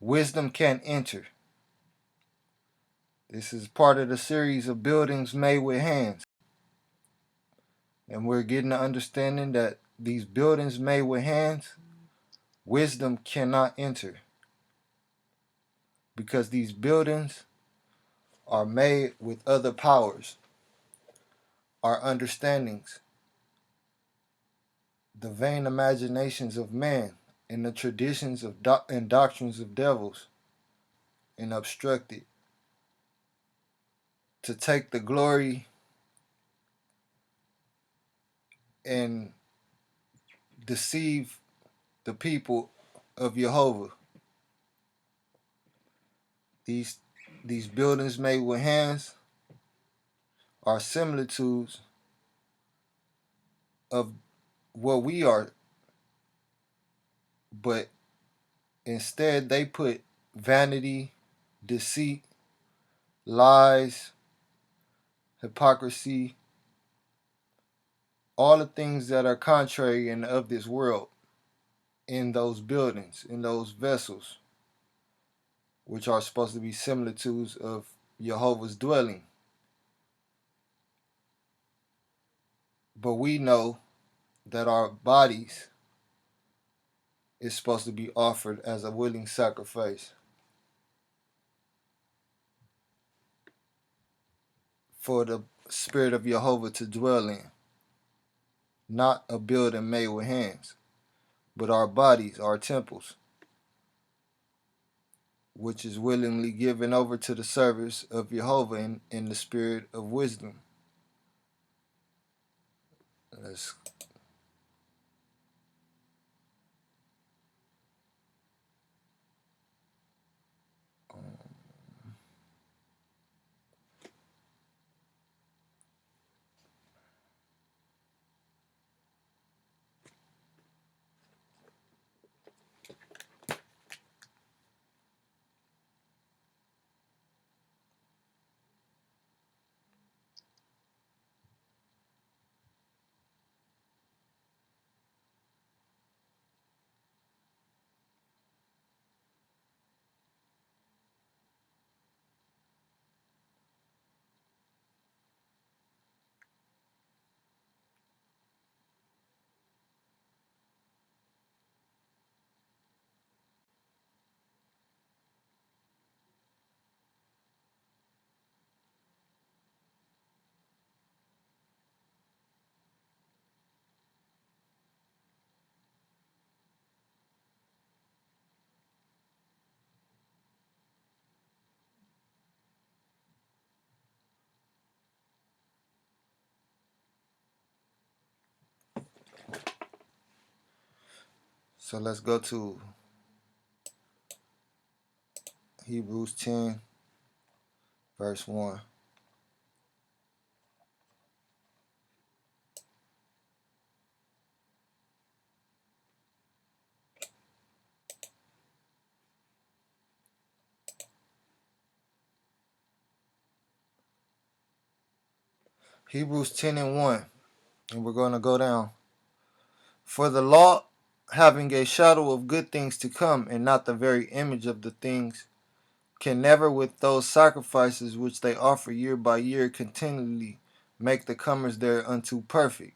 wisdom can't enter. This is part of the series of buildings made with hands. And we're getting the understanding that these buildings made with hands, wisdom cannot enter. Because these buildings are made with other powers, our understandings, the vain imaginations of man, and the traditions of and doctrines of devils, and obstruct it to take the glory and deceive the people of Jehovah. These these buildings made with hands are similitudes of what we are, but instead they put vanity, deceit, lies, hypocrisy, all the things that are contrary and of this world in those buildings, in those vessels, which are supposed to be similitudes of Jehovah's dwelling. But we know that our bodies is supposed to be offered as a willing sacrifice for the Spirit of Jehovah to dwell in. Not a building made with hands, but our bodies, our temples, which is willingly given over to the service of Jehovah in the spirit of wisdom. Let's let's go to Hebrews 10, verse 1. Hebrews 10 and 1. And we're going to go down. For the law, having a shadow of good things to come, and not the very image of the things, can never with those sacrifices which they offer year by year continually make the comers thereunto perfect.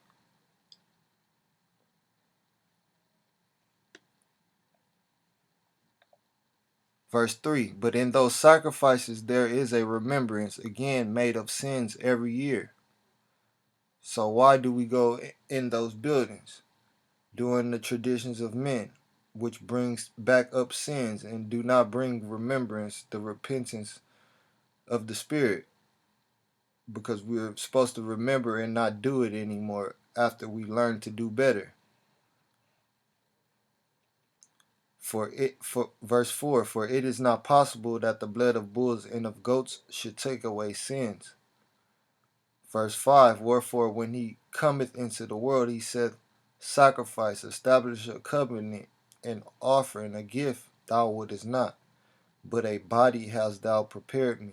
Verse 3. But in those sacrifices there is a remembrance again made of sins every year. So why do we go in those buildings? Doing the traditions of men, which brings back up sins and do not bring remembrance, the repentance of the Spirit, because we're supposed to remember and not do it anymore after we learn to do better. For verse 4, for it is not possible that the blood of bulls and of goats should take away sins. Verse 5, wherefore when he cometh into the world, he saith, sacrifice, establish a covenant, and offering a gift thou wouldest not, but a body hast thou prepared me.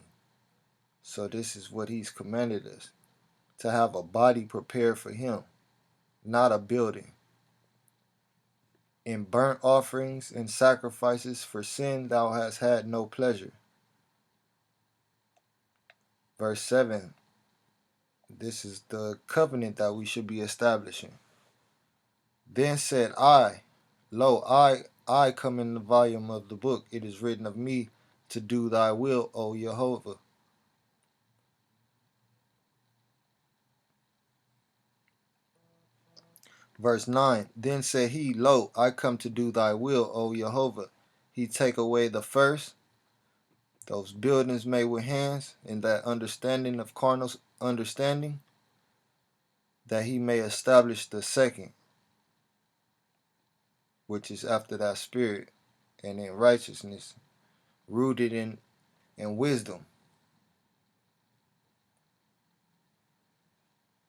So this is what he's commanded us, to have a body prepared for him, not a building. In burnt offerings and sacrifices for sin thou hast had no pleasure. Verse 7. This is the covenant that we should be establishing. Then said I, Lo, I come in the volume of the book. It is written of me to do thy will, O Jehovah. Verse 9. Then said he, Lo, I come to do thy will, O Jehovah. He take away the first, those buildings made with hands, and that understanding of carnal understanding, that he may establish the second, which is after that spirit, and in righteousness, rooted in wisdom.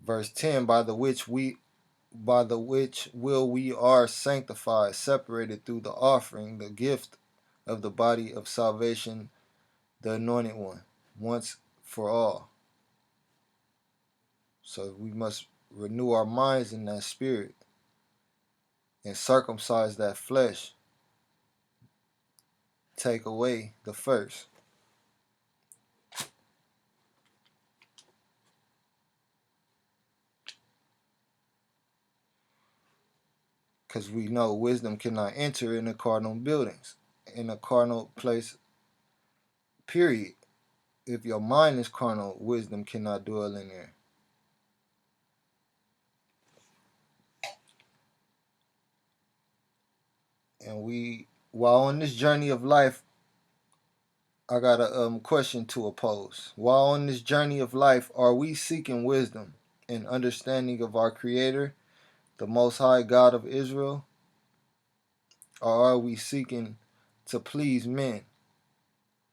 Verse 10, by the which will we are sanctified, separated through the offering, the gift of the body of salvation, the anointed one, once for all. So we must renew our minds in that spirit and circumcise that flesh, take away the first. Because we know wisdom cannot enter in the carnal buildings, in a carnal place, period. If your mind is carnal, wisdom cannot dwell in there. And while on this journey of life, I got a question to pose. While on this journey of life, are we seeking wisdom and understanding of our Creator, the Most High God of Israel? Or are we seeking to please men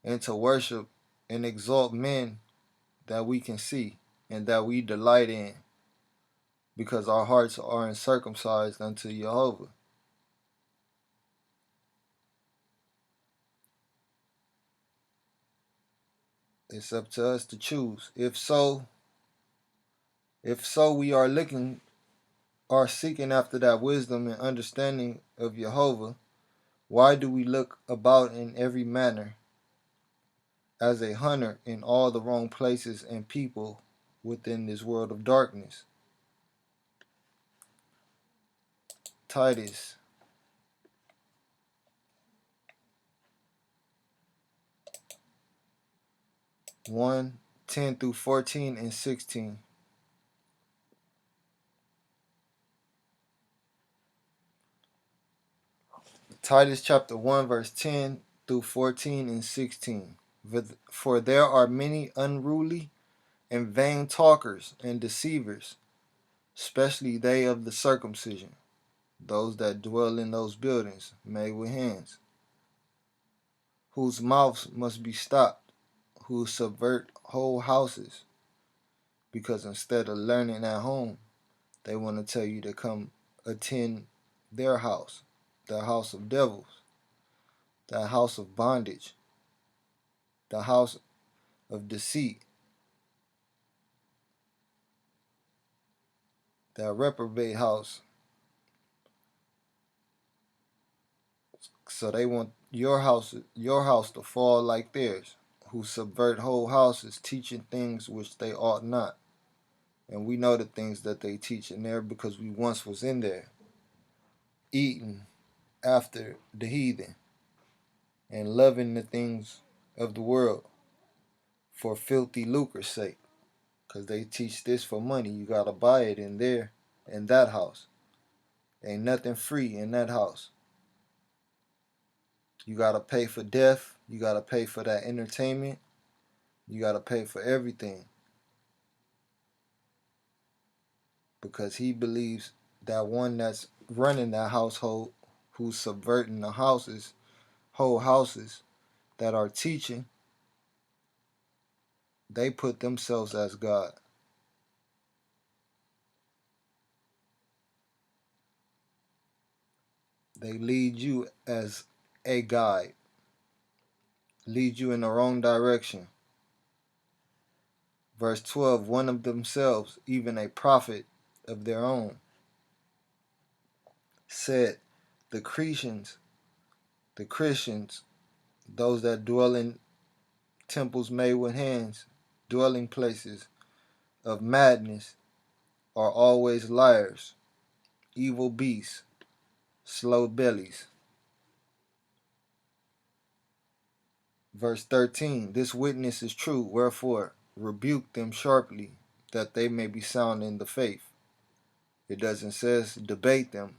and to worship and exalt men that we can see and that we delight in because our hearts are uncircumcised unto Jehovah? It's up to us to choose. If so, we are seeking after that wisdom and understanding of Jehovah. Why do we look about in every manner as a hunter in all the wrong places and people within this world of darkness? Titus 1:10 through 14 and 16. Titus chapter 1 verse 10 through 14 and 16. For there are many unruly and vain talkers and deceivers, especially they of the circumcision, those that dwell in those buildings made with hands, whose mouths must be stopped, who subvert whole houses, because instead of learning at home, they want to tell you to come attend their house, the house of devils, the house of bondage, the house of deceit, that reprobate house. So they want your house to fall like theirs, who subvert whole houses, teaching things which they ought not. And we know the things that they teach in there because we once was in there, eating after the heathen and loving the things of the world for filthy lucre's sake. Because they teach this for money. You got to buy it in there, in that house. Ain't nothing free in that house. You got to pay for death. You got to pay for that entertainment. You got to pay for everything. Because he believes that one that's running that household, who's subverting the houses, whole houses that are teaching, they put themselves as God. They lead you as a guide, lead you in the wrong direction. Verse 12, one of themselves, even a prophet of their own, said, the Christians, those that dwell in temples made with hands, dwelling places of madness, are always liars, evil beasts, slow bellies. Verse 13, this witness is true, wherefore rebuke them sharply, that they may be sound in the faith. It doesn't say debate them,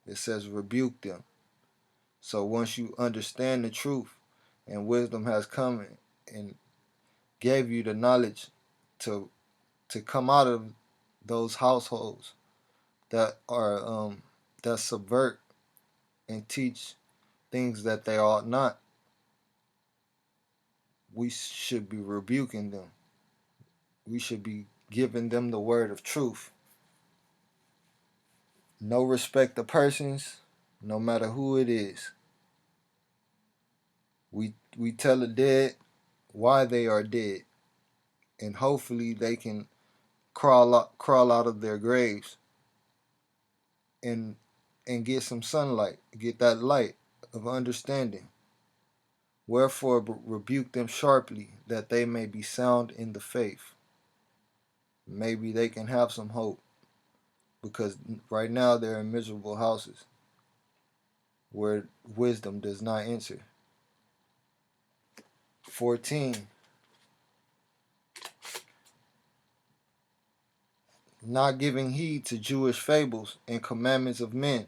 it says rebuke them. So once you understand the truth and wisdom has come and gave you the knowledge to come out of those households that are that subvert and teach things that they ought not, we should be rebuking them. We should be giving them the word of truth. No respect of persons, no matter who it is. We tell the dead why they are dead, and hopefully they can crawl out of their graves and get some sunlight, get that light of understanding. Wherefore rebuke them sharply, that they may be sound in the faith. Maybe they can have some hope, because right now they're in miserable houses where wisdom does not enter. 14. Not giving heed to Jewish fables and commandments of men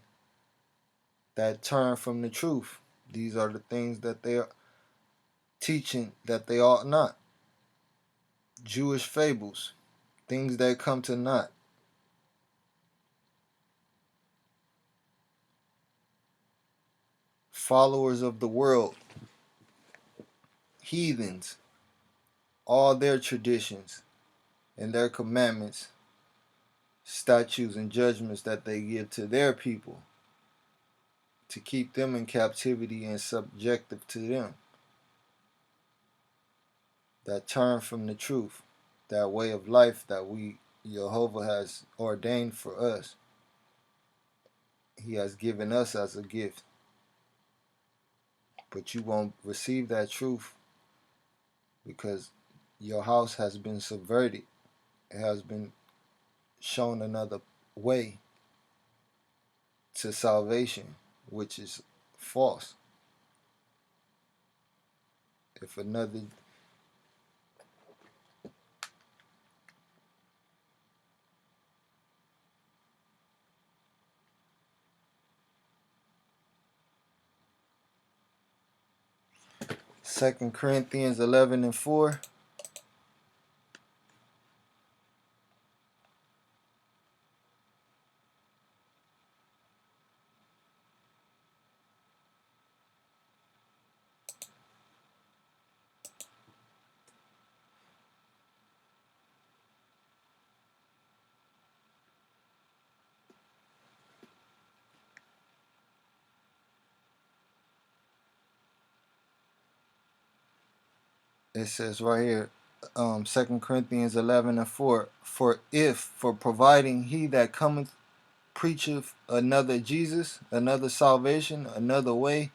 that turn from the truth. These are the things that they are teaching that they ought not. Jewish fables, things that come to naught. Followers of the world, heathens, all their traditions and their commandments, statutes and judgments that they give to their people to keep them in captivity and subjective to them, that turn from the truth, that way of life that Jehovah has ordained for us. He has given us as a gift. But you won't receive that truth because your house has been subverted. It has been shown another way to salvation, which is false. If another 2 Corinthians 11:4. It says right here, 2 Corinthians 11:4. For providing he that cometh preacheth another Jesus, another salvation, another way,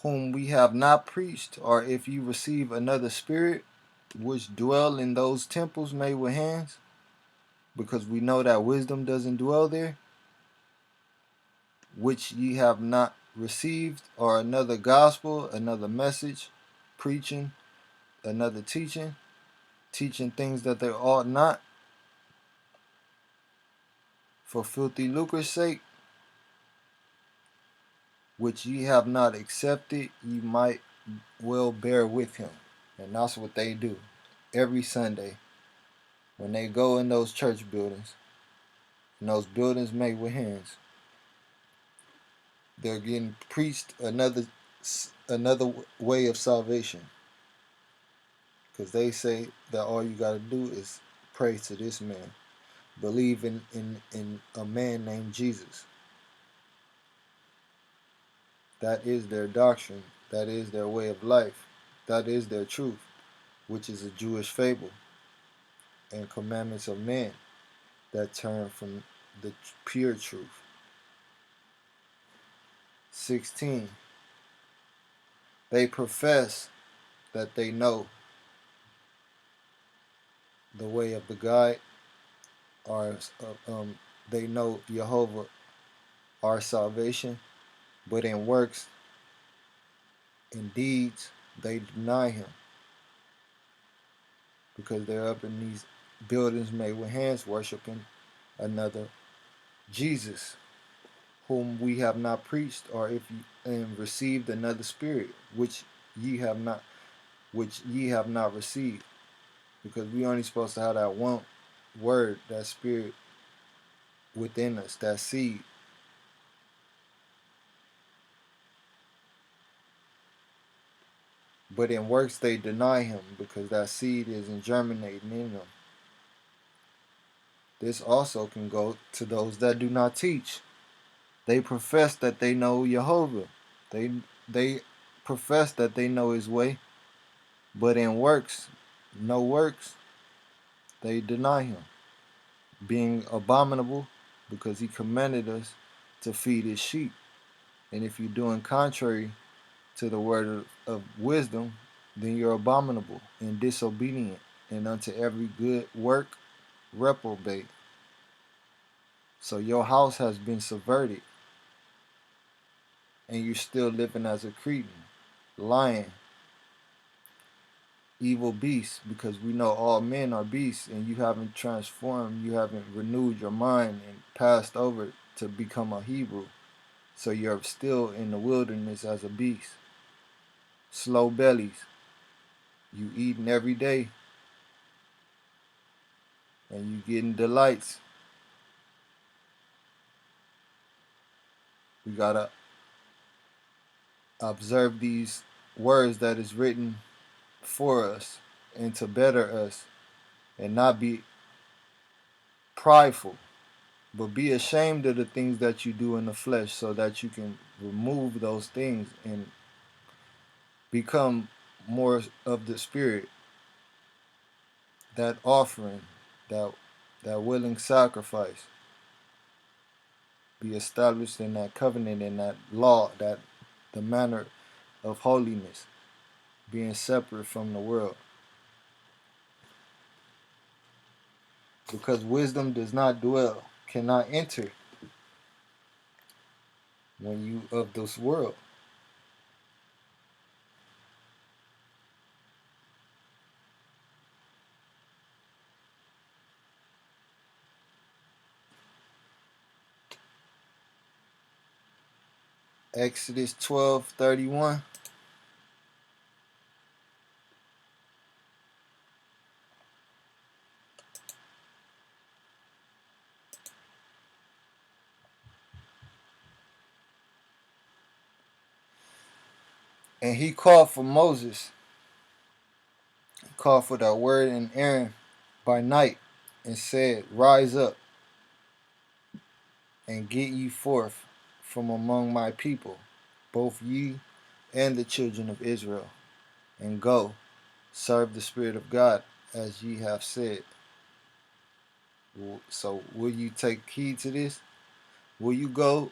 whom we have not preached, or if you receive another spirit, which dwell in those temples made with hands, because we know that wisdom doesn't dwell there, which ye have not received, or another gospel, another message, preaching, another teaching, teaching things that they ought not, for filthy lucre's sake, which ye have not accepted, ye might well bear with him. And that's what they do every Sunday when they go in those church buildings, and those buildings made with hands. They're getting preached another way of salvation, because they say that all you got to do is pray to this man, believe in a man named Jesus. That is their doctrine. That is their way of life. That is their truth, which is a Jewish fable and commandments of men that turn from the pure truth. 16. They profess that they know the way of the guide, or they know Jehovah, our salvation, but in works and deeds they deny him, because they're up in these buildings made with hands, worshiping another Jesus, whom we have not preached, or if ye and received another spirit, ye have not, which ye have not received, because we only supposed to have that one word, that spirit within us, that seed. But in works they deny him, because that seed isn't germinating in them. This also can go to those that do not teach. They profess that they know Jehovah. They profess that they know his way, but in works, no works, they deny him, being abominable, because he commanded us to feed his sheep. And if you're doing contrary to the word of wisdom, then you're abominable and disobedient, and unto every good work reprobate. So your house has been subverted, and you're still living as a Cretan, lion, evil beast, because we know all men are beasts, and you haven't transformed, you haven't renewed your mind and passed over to become a Hebrew. So you're still in the wilderness as a beast. Slow bellies, you eating every day, and you getting delights. We gotta observe these words that is written for us and to better us, and not be prideful, but be ashamed of the things that you do in the flesh, so that you can remove those things and become more of the spirit, that offering, that willing sacrifice, be established in that covenant, in that law, that the manner of holiness, being separate from the world. Because wisdom does not dwell, cannot enter when you of this world. Exodus 12:31. And he called for Moses, he called for that word in Aaron by night, and said, Rise up and get ye forth from among my people, both ye and the children of Israel, and go, serve the Spirit of God, as ye have said. So will you take heed to this? Will you go?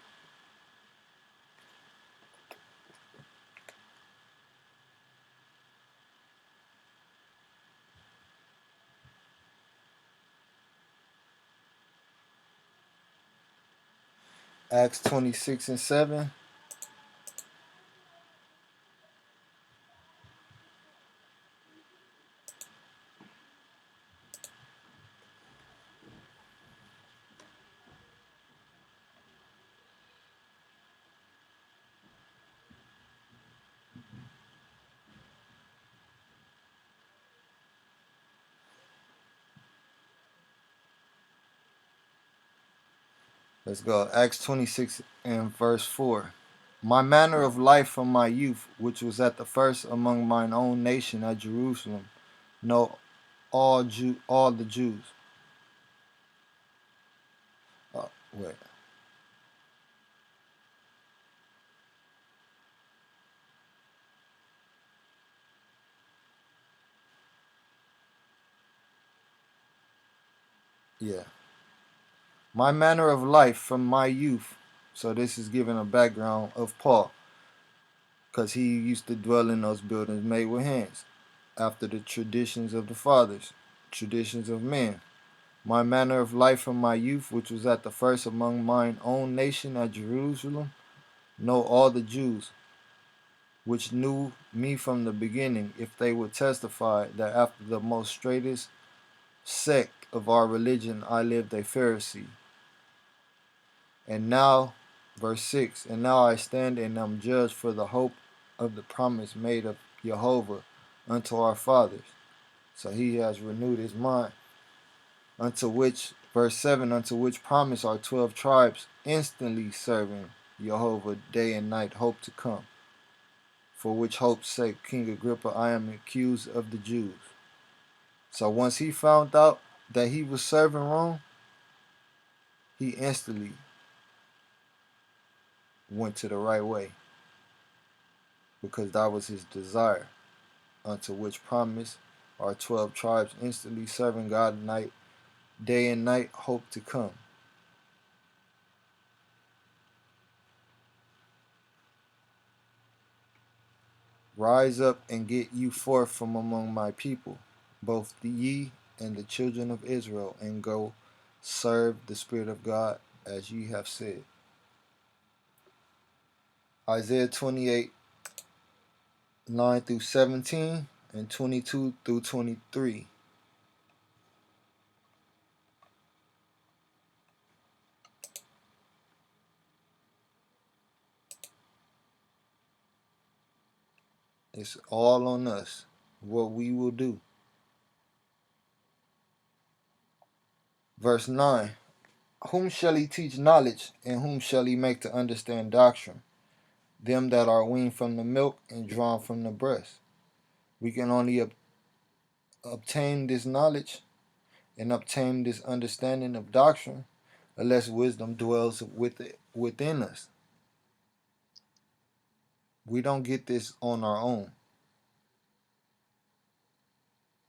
Acts 26:7. Let's go. Acts 26 and verse 4. My manner of life from my youth, which was at the first among mine own nation at Jerusalem, know all the Jews. Wait. Yeah. My manner of life from my youth. So this is giving a background of Paul, because he used to dwell in those buildings made with hands, after the traditions of the fathers, traditions of men. My manner of life from my youth, which was at the first among mine own nation at Jerusalem, know all the Jews, which knew me from the beginning, if they would testify that after the most straightest sect of our religion I lived a Pharisee. And now, verse 6, and now I stand and am judged for the hope of the promise made of Jehovah unto our fathers. So he has renewed his mind, unto which, verse 7, unto which promise our 12 tribes instantly serving Jehovah day and night hope to come. For which hope's sake, King Agrippa, I am accused of the Jews. So once he found out that he was serving wrong, he instantly went to the right way, because that was his desire, unto which promise our 12 tribes instantly serving God night, day and night hope to come. Rise up and get you forth from among my people, both ye and the children of Israel, and go serve the Spirit of God as ye have said. Isaiah 28, 9 through 17, and 22 through 23. It's all on us, what we will do. Verse 9. Whom shall he teach knowledge, and whom shall he make to understand doctrine? Them that are weaned from the milk and drawn from the breast. We can only obtain this knowledge and obtain this understanding of doctrine unless wisdom dwells within us. We don't get this on our own.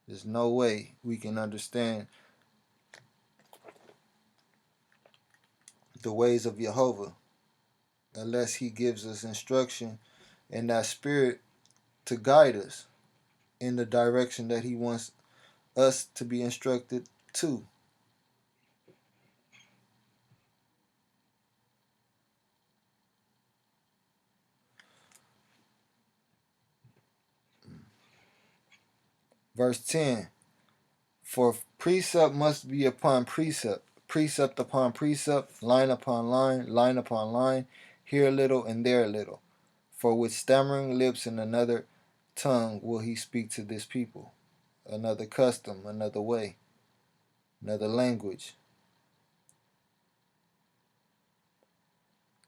There's no way we can understand the ways of Jehovah unless he gives us instruction and that spirit to guide us in the direction that he wants us to be instructed to. Verse 10. For precept must be upon precept, precept upon precept, line upon line, line upon line, here a little and there a little. For with stammering lips and another tongue will he speak to this people, another custom, another way, another language.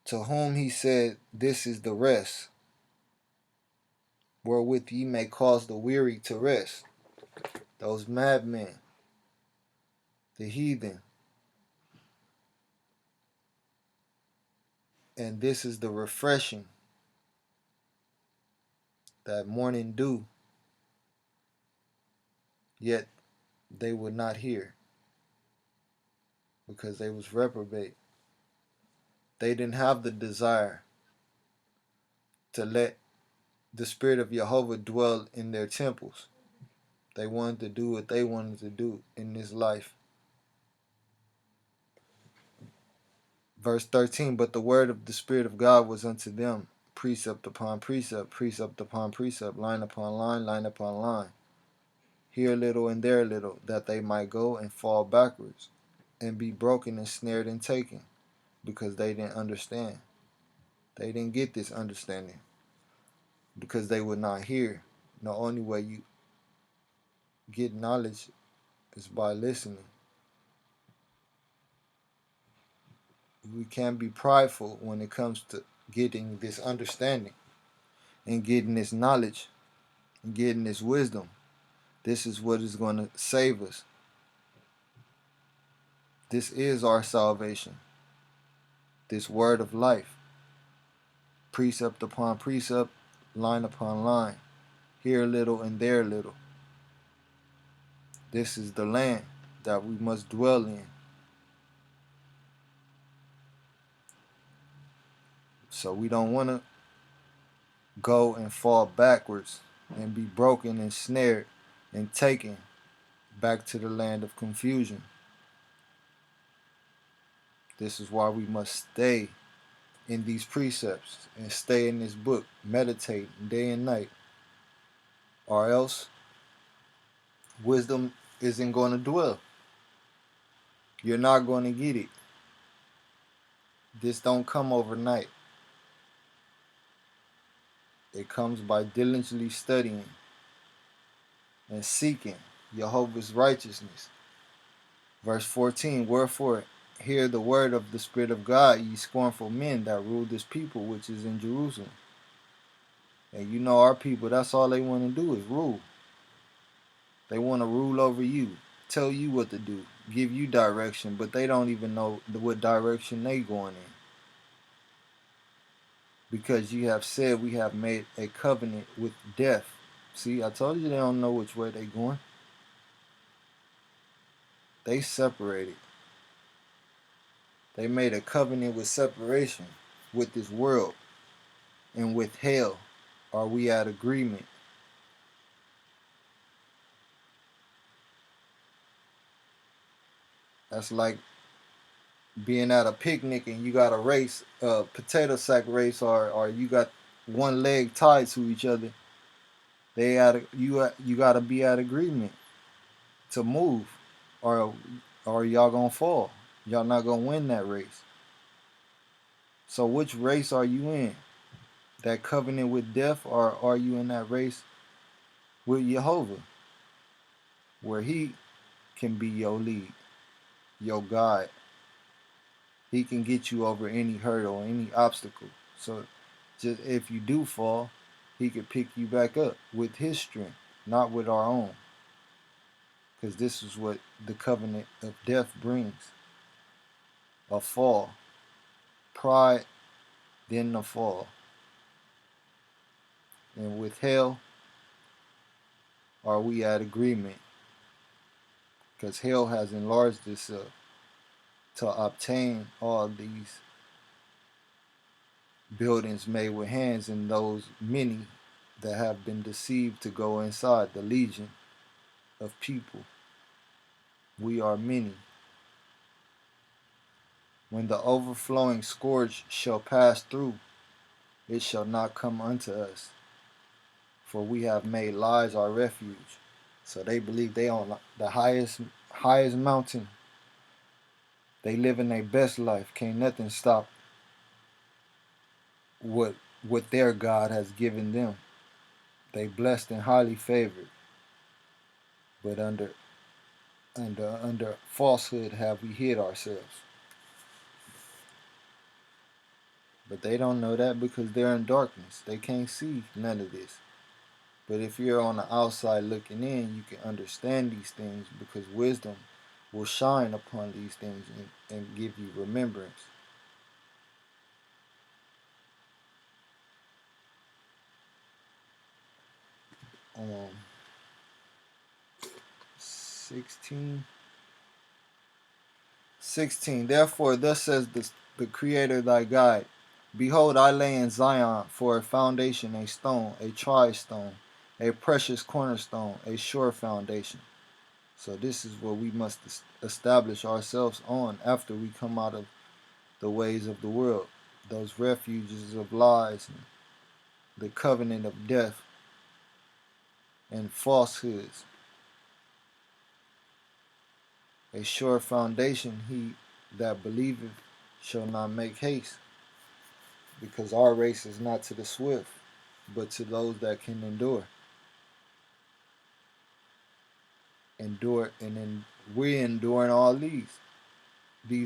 To whom he said, this is the rest, wherewith ye may cause the weary to rest. Those madmen, the heathen. And this is the refreshing, that morning dew, yet they would not hear, because they was reprobate. They didn't have the desire to let the Spirit of Jehovah dwell in their temples. They wanted to do what they wanted to do in this life. Verse 13, but the word of the Spirit of God was unto them, precept upon precept, precept upon precept, line upon line, line upon line, here a little and there a little, that they might go and fall backwards, and be broken and snared and taken, because they didn't understand. They didn't get this understanding, because they would not hear. The only way you get knowledge is by listening. We can't be prideful when it comes to getting this understanding and getting this knowledge and getting this wisdom. This is what is going to save us. This is our salvation. This word of life. Precept upon precept, line upon line. Here a little and there a little. This is the land that we must dwell in. So we don't want to go and fall backwards and be broken and snared and taken back to the land of confusion. This is why we must stay in these precepts and stay in this book, meditate day and night, or else wisdom isn't going to dwell. You're not going to get it. This don't come overnight. It comes by diligently studying and seeking Jehovah's righteousness. Verse 14, wherefore hear the word of the Spirit of God, ye scornful men that rule this people which is in Jerusalem. And you know our people, that's all they want to do is rule. They want to rule over you, tell you what to do, give you direction, but they don't even know what direction they going in. Because you have said we have made a covenant with death. See, I told you they don't know which way they going. They separated. They made a covenant with separation with this world and with hell. Are we at agreement? That's like being at a picnic and you got a race, a potato sack race, or you got one leg tied to each other. You gotta be at agreement to move, or y'all gonna fall. Y'all not gonna win that race. So which race are you in? That covenant with death, or are you in that race with Jehovah, where He can be your lead, your guide? He can get you over any hurdle, any obstacle. So just if you do fall, He could pick you back up with His strength, not with our own. Because this is what the covenant of death brings. A fall. Pride, then the fall. And with hell, are we at agreement? Because hell has enlarged itself to obtain all these buildings made with hands, and those many that have been deceived to go inside the legion of people. We are many. When the overflowing scourge shall pass through, it shall not come unto us, for we have made lies our refuge. So they believe they on the highest mountain. They living their best life. Can't nothing stop what their God has given them. They blessed and highly favored, but under falsehood have we hid ourselves. But they don't know that because they're in darkness. They can't see none of this. But if you're on the outside looking in, you can understand these things, because wisdom will shine upon these things and give you remembrance. 16. Therefore, thus says the Creator thy God, behold, I lay in Zion for a foundation, a stone, a tried stone, a precious cornerstone, a sure foundation. So this is what we must establish ourselves on after we come out of the ways of the world, those refuges of lies, and the covenant of death and falsehoods. A sure foundation, he that believeth shall not make haste, because our race is not to the swift, but to those that can endure. And then we're enduring all these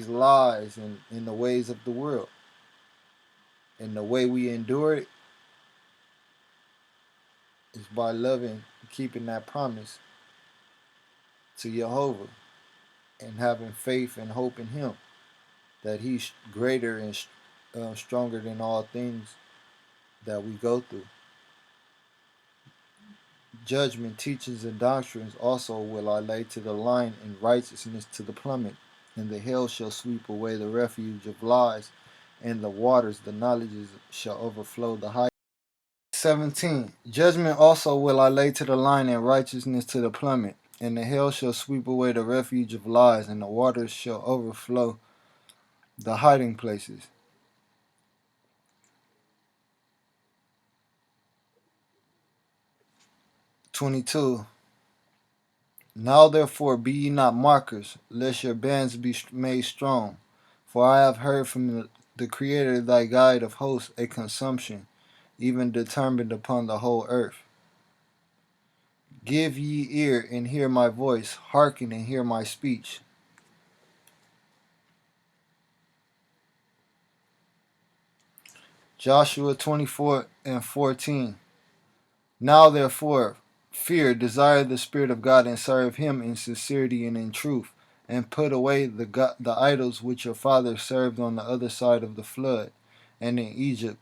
lies and in the ways of the world. And the way we endure it is by loving, keeping that promise to Jehovah, and having faith and hope in Him, that He's greater and stronger than all things that we go through. Judgment, teachings, and doctrines also will I lay to the line, and righteousness to the plummet, and the hell shall sweep away the refuge of lies, and the waters, the knowledges shall overflow the high. 17. Judgment also will I lay to the line, and righteousness to the plummet. And the hell shall sweep away the refuge of lies, and the waters shall overflow the hiding places. 22. Now therefore be ye not mockers, lest your bands be made strong. For I have heard from the Creator thy guide of hosts a consumption, even determined upon the whole earth. Give ye ear and hear my voice, hearken and hear my speech. Joshua 24 and 14. Now therefore, fear, desire the Spirit of God, and serve him in sincerity and in truth, and put away the idols which your fathers served on the other side of the flood, and in Egypt,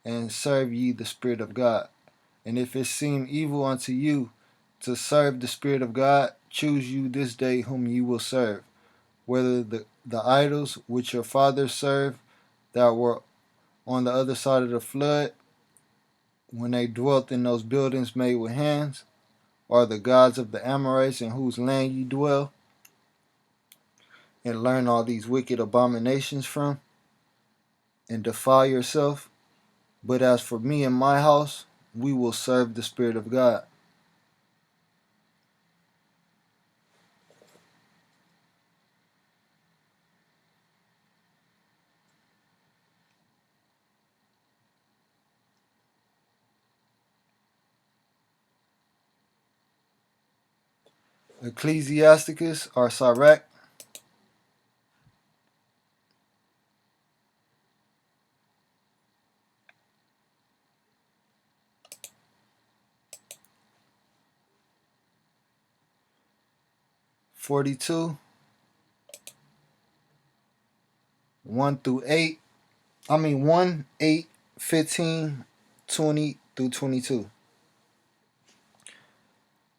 and serve ye the Spirit of God. And if it seem evil unto you to serve the Spirit of God, choose you this day whom ye will serve, whether the idols which your fathers served that were on the other side of the flood, when they dwelt in those buildings made with hands, or the gods of the Amorites in whose land ye dwell, and learn all these wicked abominations from, and defile yourself. But as for me and my house, we will serve the Spirit of God. Ecclesiasticus or Sirach 42, 1 through 8. 1, 8, 15, 20 through 22.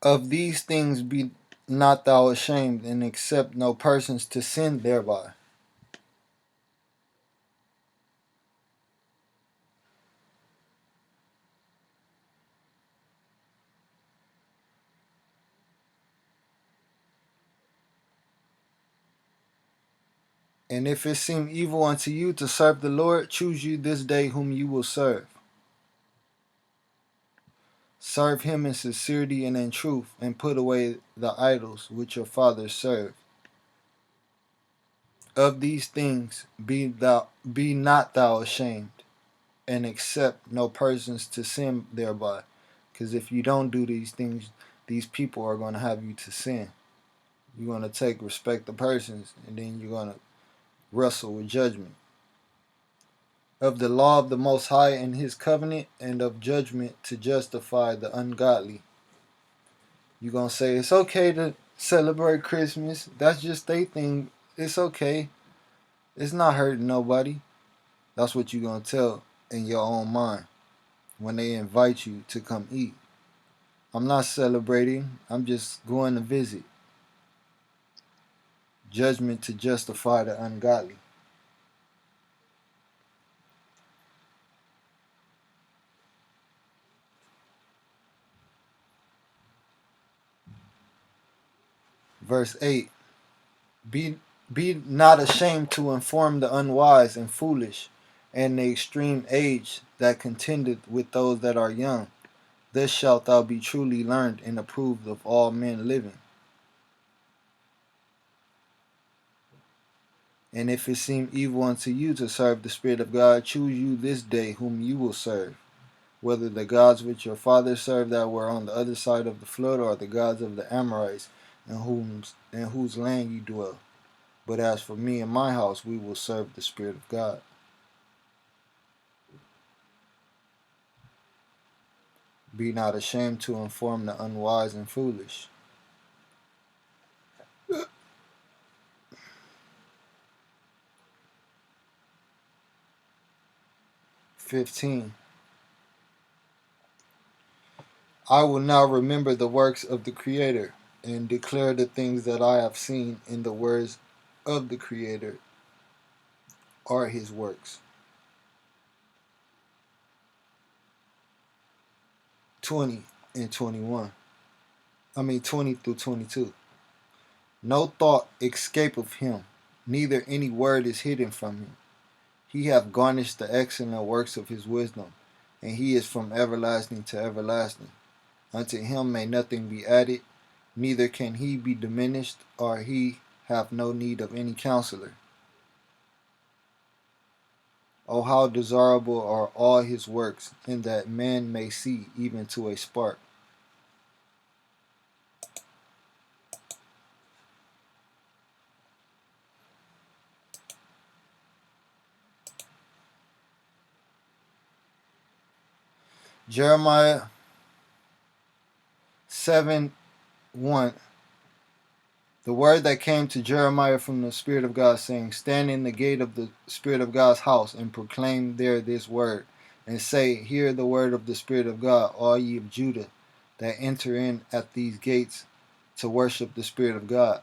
Of these things be not thou ashamed, and accept no persons to sin thereby. And if it seem evil unto you to serve the Lord, choose you this day whom you will serve. Serve him in sincerity and in truth, and put away the idols which your fathers served. Of these things be not thou ashamed, and accept no persons to sin thereby. Because if you don't do these things, these people are going to have you to sin. You're going to take respect of persons, and then you're going to wrestle with judgment. Of the law of the Most High and his covenant, and of judgment to justify the ungodly. You're going to say, it's okay to celebrate Christmas. That's just their thing. It's okay. It's not hurting nobody. That's what you're going to tell in your own mind when they invite you to come eat. I'm not celebrating. I'm just going to visit. Judgment to justify the ungodly. Verse 8. Be, be not ashamed to inform the unwise and foolish, and the extreme age that contendeth with those that are young. Thus shalt thou be truly learned and approved of all men living. And if it seem evil unto you to serve the Spirit of God, choose you this day whom you will serve, whether the gods which your fathers served that were on the other side of the flood, or the gods of the Amorites in whose land you dwell. But as for me and my house, we will serve the Spirit of God. Be not ashamed to inform the unwise and foolish. 15. I will now remember the works of the Creator, and declare the things that I have seen, in the words of the Creator are his works. 20 and 21. 20 through 22. No thought escapeth him, neither any word is hidden from him. He hath garnished the excellent works of his wisdom, and he is from everlasting to everlasting. Unto him may nothing be added, neither can he be diminished, or he have no need of any counselor. O how desirable are all his works, in that man may see even to a spark. Jeremiah 7:1. The word that came to Jeremiah from the Spirit of God, saying, Stand in the gate of the Spirit of God's house, and proclaim there this word, and say, Hear the word of the Spirit of God, all ye of Judah, that enter in at these gates to worship the Spirit of God.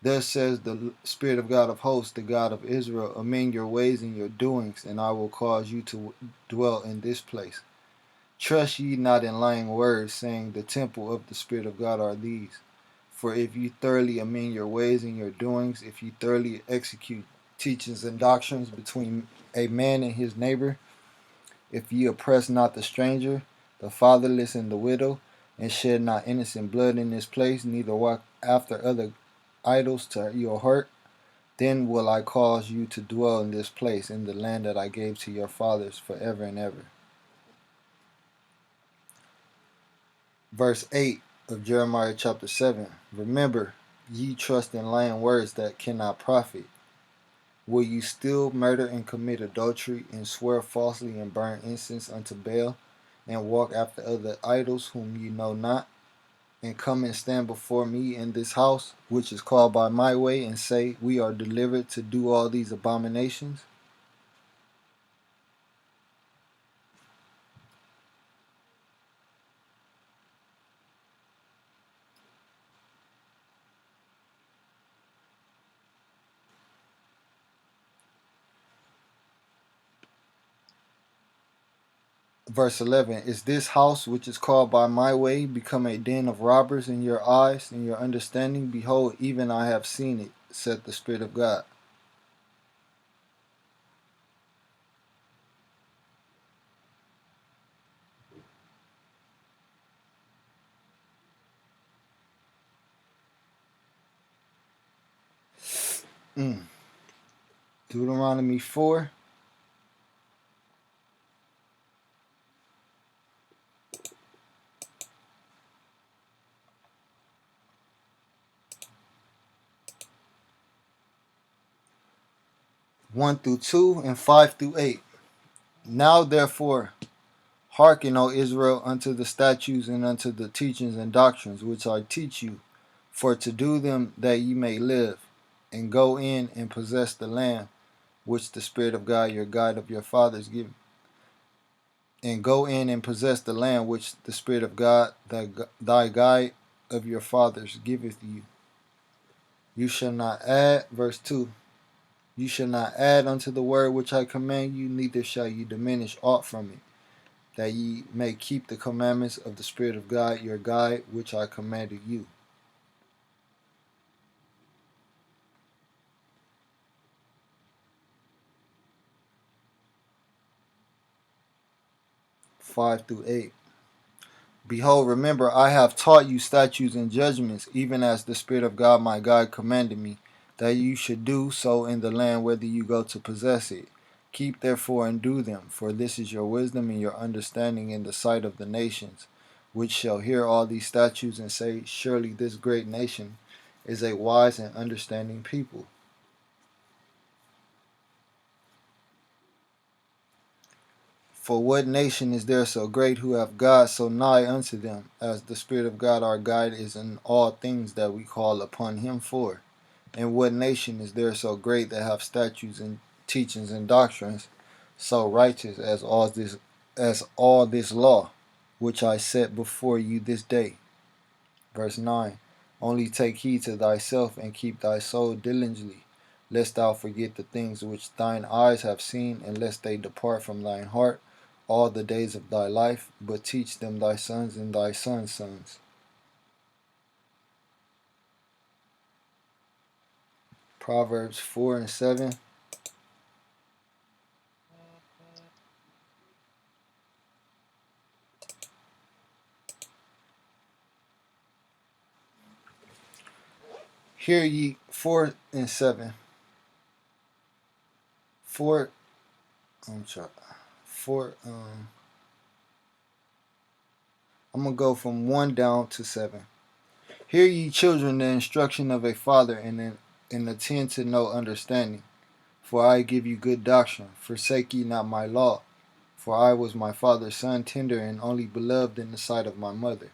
Thus says the Spirit of God of hosts, the God of Israel, amend your ways and your doings, and I will cause you to dwell in this place. Trust ye not in lying words, saying, The temple of the Spirit of God are these. For if you thoroughly amend your ways and your doings, if you thoroughly execute teachings and doctrines between a man and his neighbor, if ye oppress not the stranger, the fatherless, and the widow, and shed not innocent blood in this place, neither walk after other idols to your hurt, then will I cause you to dwell in this place, in the land that I gave to your fathers forever and ever. Verse 8 of Jeremiah chapter 7. Remember, ye trust in lying words that cannot profit. Will you still murder and commit adultery, and swear falsely, and burn incense unto Baal, and walk after other idols whom ye know not, and come and stand before me in this house, which is called by my way, and say, We are delivered to do all these abominations? Verse 11. Is this house which is called by my way become a den of robbers in your eyes and your understanding? Behold, even I have seen it, said the Spirit of God. Deuteronomy 4. One through 2 and 5 through 8. Now therefore hearken, O Israel, unto the statutes and unto the teachings and doctrines which I teach you, for to do them that ye may live, and go in and possess the land which the Spirit of God your guide of your fathers give, and go in and possess the land which the Spirit of God thy guide of your fathers giveth you. You shall not add, verse 2, you shall not add unto the word which I command you, neither shall you diminish aught from it, that ye may keep the commandments of the Spirit of God your guide, which I commanded you. Five through 8. Behold, remember, I have taught you statutes and judgments, even as the Spirit of God my God commanded me, that you should do so in the land whither you go to possess it. Keep therefore and do them, for this is your wisdom and your understanding in the sight of the nations, which shall hear all these statutes and say, Surely this great nation is a wise and understanding people. For what nation is there so great who have God so nigh unto them, as the Spirit of God our guide is in all things that we call upon him for? And what nation is there so great that have statutes and teachings and doctrines so righteous as all this law, which I set before you this day? Verse 9. Only take heed to thyself and keep thy soul diligently, lest thou forget the things which thine eyes have seen, and lest they depart from thine heart, all the days of thy life, but teach them thy sons and thy sons' sons. Proverbs 4 and 7. Hear ye 4 and 7. 4 I'm trying 4 I'm gonna go from 1 down to 7. Hear ye children the instruction of a father, and attend to know understanding. For I give you good doctrine. Forsake ye not my law. For I was my father's son, tender and only beloved in the sight of my mother.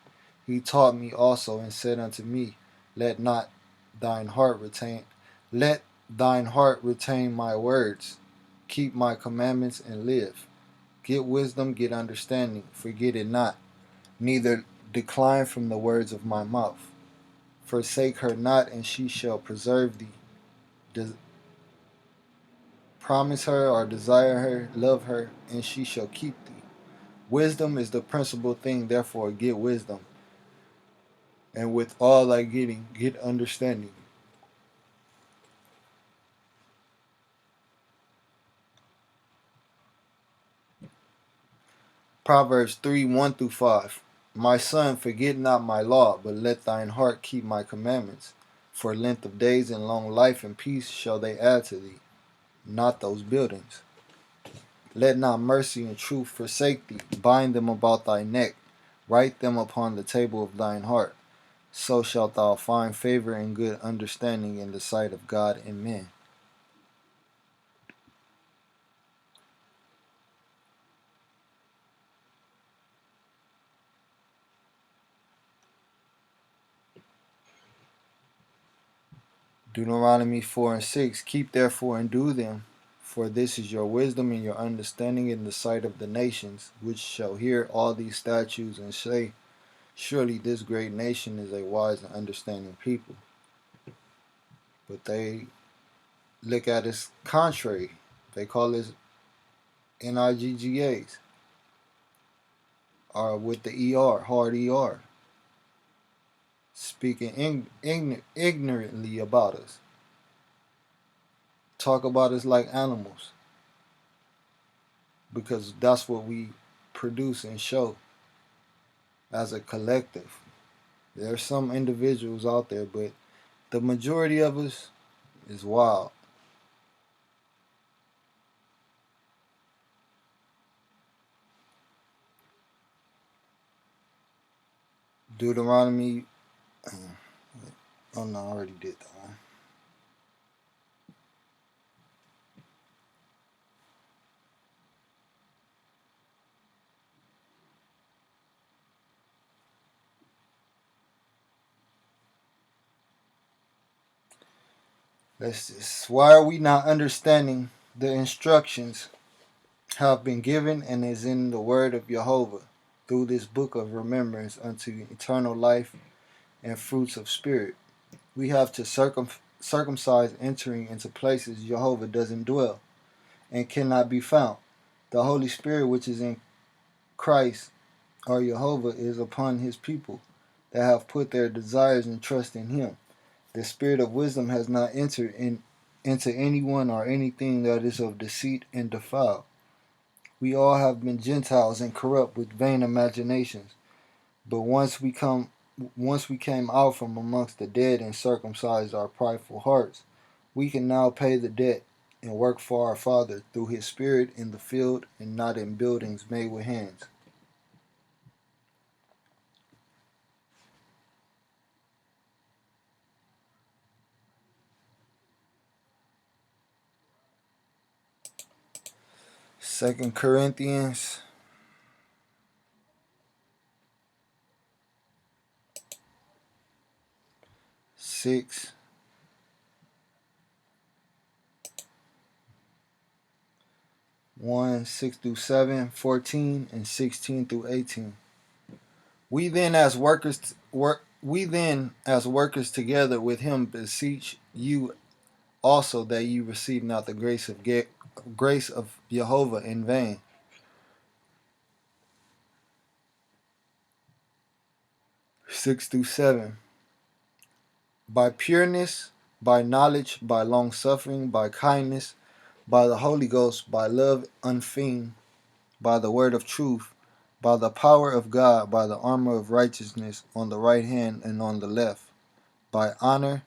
He taught me also and said unto me, Let not thine heart retain let thine heart retain my words. Keep my commandments and live. Get wisdom, get understanding, forget it not, neither decline from the words of my mouth. Forsake her not, and she shall preserve thee. Promise her or desire her, love her, and she shall keep thee. Wisdom is the principal thing, therefore get wisdom. And with all thy getting, get understanding. Proverbs 3 1 through 5. My son, forget not my law, but let thine heart keep my commandments. For length of days and long life and peace shall they add to thee, not those buildings. Let not mercy and truth forsake thee. Bind them about thy neck. Write them upon the table of thine heart. So shalt thou find favor and good understanding in the sight of God and men. Deuteronomy 4 and 6. Keep therefore and do them, for this is your wisdom and your understanding in the sight of the nations, which shall hear all these statutes and say, Surely this great nation is a wise and understanding people. But they look at it contrary. They call it NIGGAs, or with the ER, hard ER, speaking ignorantly about us. Talk about us like animals, because that's what we produce and show as a collective. There's some individuals out there, but the majority of us is wild. Deuteronomy, oh no, I already did that one. Why are we not understanding the instructions have been given and is in the word of Jehovah through this book of remembrance unto eternal life and fruits of spirit? We have to circumcise entering into places Jehovah doesn't dwell and cannot be found. The Holy Spirit, which is in Christ or Jehovah, is upon his people that have put their desires and trust in him. The spirit of wisdom has not entered into anyone or anything that is of deceit and defiled. We all have been Gentiles and corrupt with vain imaginations. But once we came out from amongst the dead and circumcised our prideful hearts, we can now pay the debt and work for our Father through his Spirit in the field and not in buildings made with hands. Second Corinthians 6 1 6 through 7, 14, and 16 through 18. We then as workers together with him beseech you also that you receive not the grace of Jehovah in vain. 6 through 7. By pureness, by knowledge, by long suffering, by kindness, by the Holy Ghost, by love unfeigned, by the word of truth, by the power of God, by the armor of righteousness on the right hand and on the left, by honor,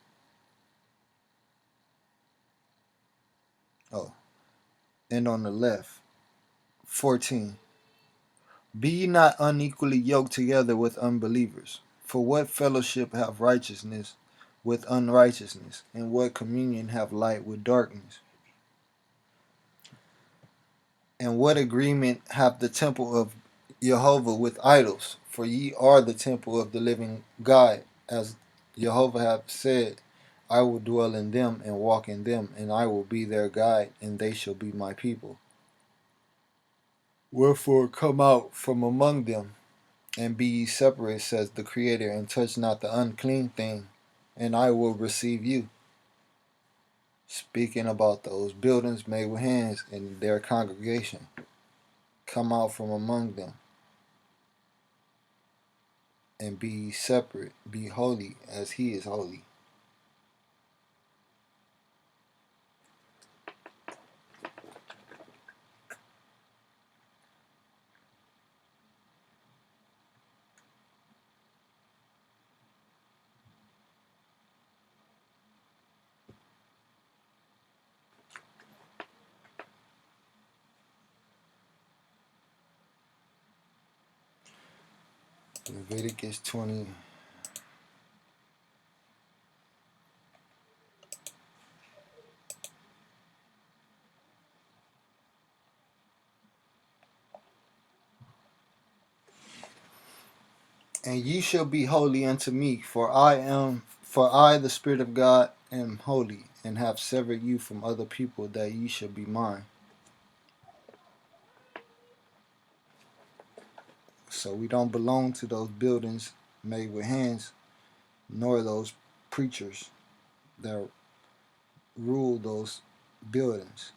and on the left. 14. Be ye not unequally yoked together with unbelievers. For what fellowship have righteousness with unrighteousness? And what communion have light with darkness? And what agreement hath the temple of Jehovah with idols? For ye are the temple of the living God, as Jehovah hath said, I will dwell in them and walk in them, and I will be their God, and they shall be my people. Wherefore come out from among them, and be ye separate, says the Creator, and touch not the unclean thing, and I will receive you. Speaking about those buildings made with hands in their congregation. Come out from among them, and be ye separate, be holy, as he is holy. Leviticus 20. And ye shall be holy unto me, for I, the Spirit of God, am holy, and have severed you from other people, that ye shall be mine. So we don't belong to those buildings made with hands, nor those preachers that rule those buildings.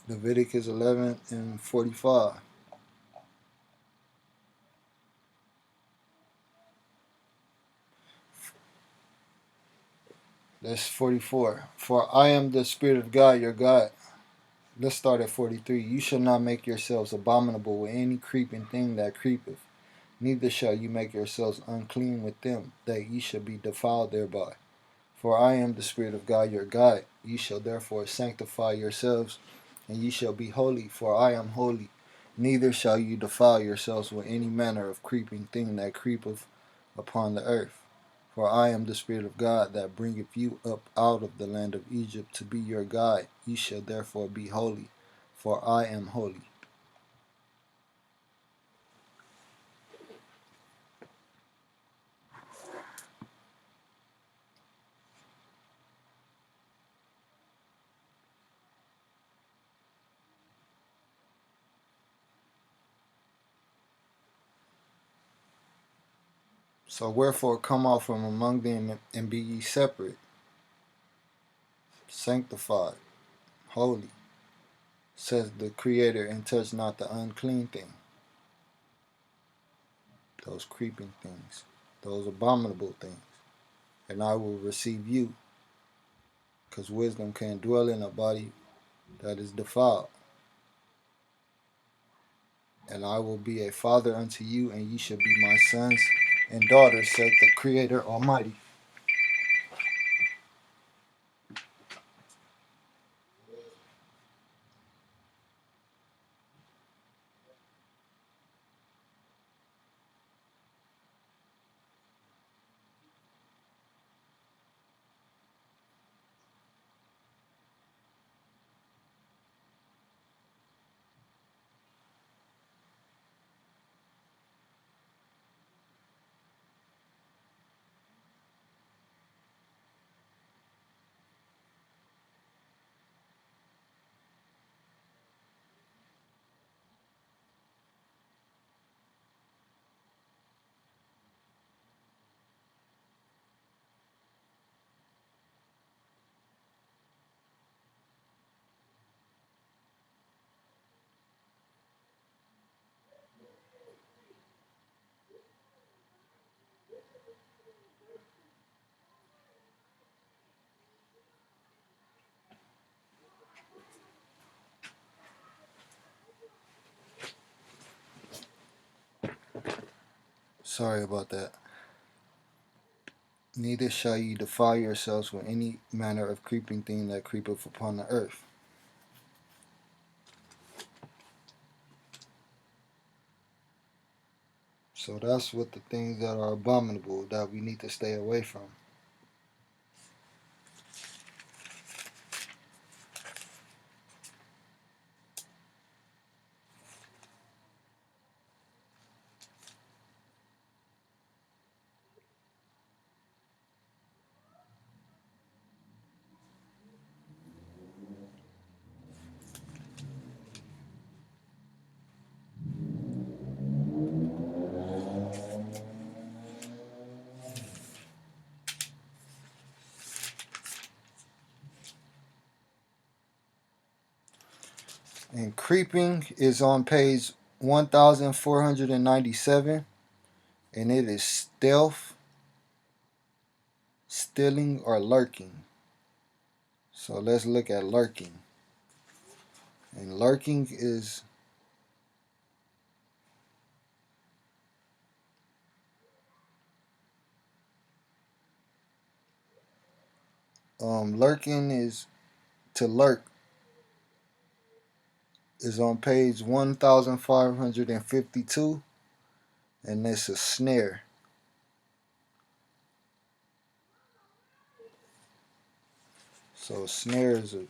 Leviticus 11 and 45. That's 44. For I am the Spirit of God, your God. Let's start at 43. You shall not make yourselves abominable with any creeping thing that creepeth, neither shall you make yourselves unclean with them, that ye shall be defiled thereby. For I am the Spirit of God your God. Ye shall therefore sanctify yourselves, and ye shall be holy, for I am holy. Neither shall you defile yourselves with any manner of creeping thing that creepeth upon the earth. For I am the Spirit of God that bringeth you up out of the land of Egypt to be your God. Ye shall therefore be holy, for I am holy. So wherefore come out from among them and be ye separate, sanctified, holy, says the Creator, and touch not the unclean thing, those creeping things, those abominable things, and I will receive you, because wisdom can't dwell in a body that is defiled. And I will be a father unto you, and ye shall be my sons and daughters, said the Creator Almighty. Sorry about that. Neither shall ye defile yourselves with any manner of creeping thing that creepeth upon the earth. So that's what the things that are abominable that we need to stay away from. And creeping is on page 1497, and it is stealth, stealing, or lurking. So let's look at lurking. And lurking is lurking is to lurk is on page 1552, and it's a snare. So a snare is a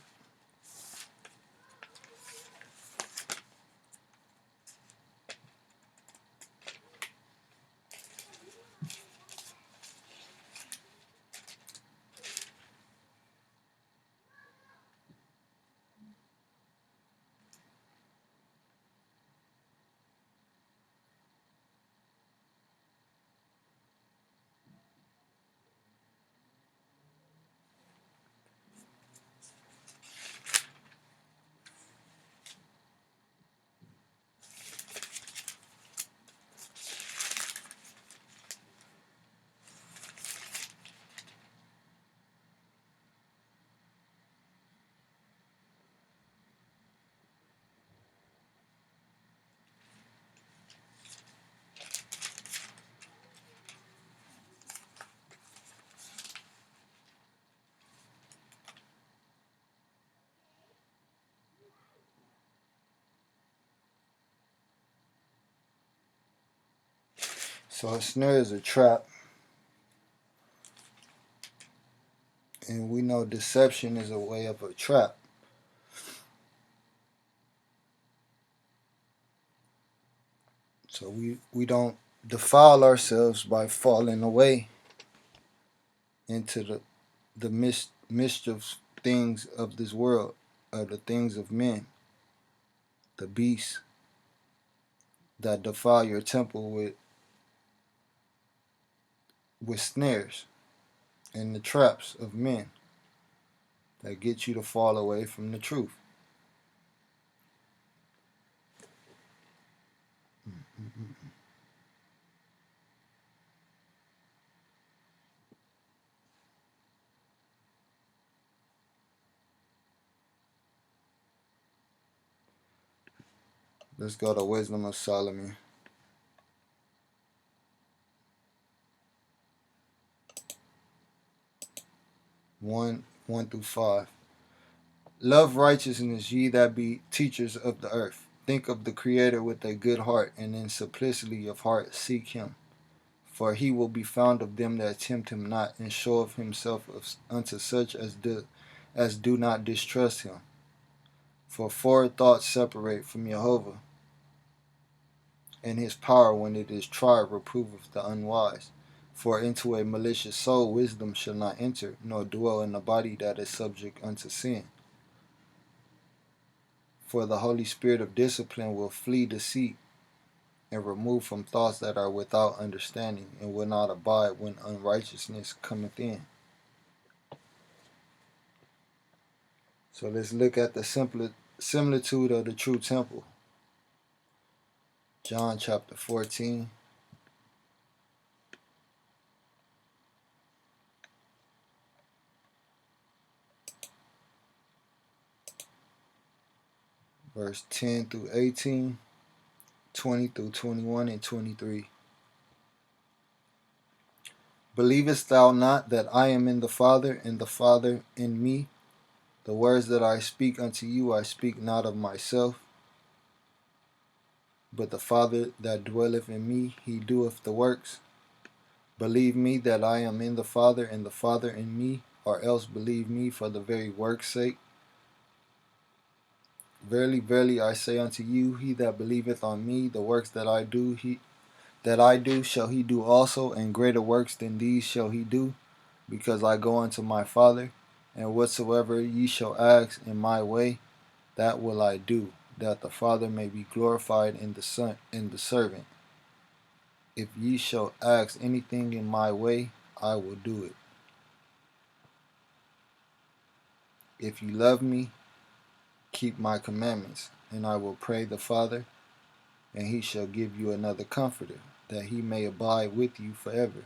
so a snare is a trap, and we know deception is a way of a trap. So we don't defile ourselves by falling away into the mischief things of this world, the things of men, the beasts that defile your temple with snares, and the traps of men that get you to fall away from the truth. Let's go to Wisdom of Solomon 1 through 5. Love righteousness, ye that be teachers of the earth. Think of the Creator with a good heart, and in simplicity of heart seek him. For he will be found of them that tempt him not, and showeth himself unto such as do not distrust him. For forward thoughts separate from Jehovah, and his power when it is tried reproveth the unwise. For into a malicious soul wisdom shall not enter, nor dwell in a body that is subject unto sin. For the Holy Spirit of discipline will flee deceit, and remove from thoughts that are without understanding, and will not abide when unrighteousness cometh in. So let's look at the similitude of the true temple. John chapter 14. Verse 10 through 18, 20 through 21, and 23. Believest thou not that I am in the Father, and the Father in me? The words that I speak unto you, I speak not of myself, but the Father that dwelleth in me, he doeth the works. Believe me that I am in the Father, and the Father in me, or else believe me for the very work's sake. Verily, verily, I say unto you, he that believeth on me, the works that I do shall he do also, and greater works than these shall he do, because I go unto my Father. And whatsoever ye shall ask in my way, that will I do, that the Father may be glorified in the Son, in the servant. If ye shall ask anything in my way, I will do it. If ye love me, keep my commandments, and I will pray the Father, and he shall give you another comforter, that he may abide with you forever.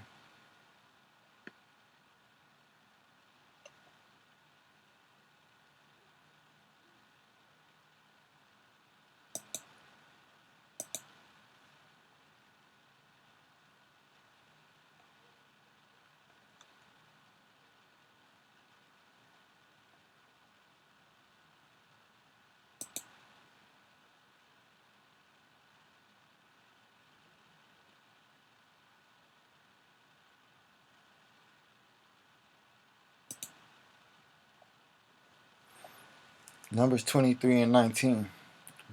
Numbers 23 and 19.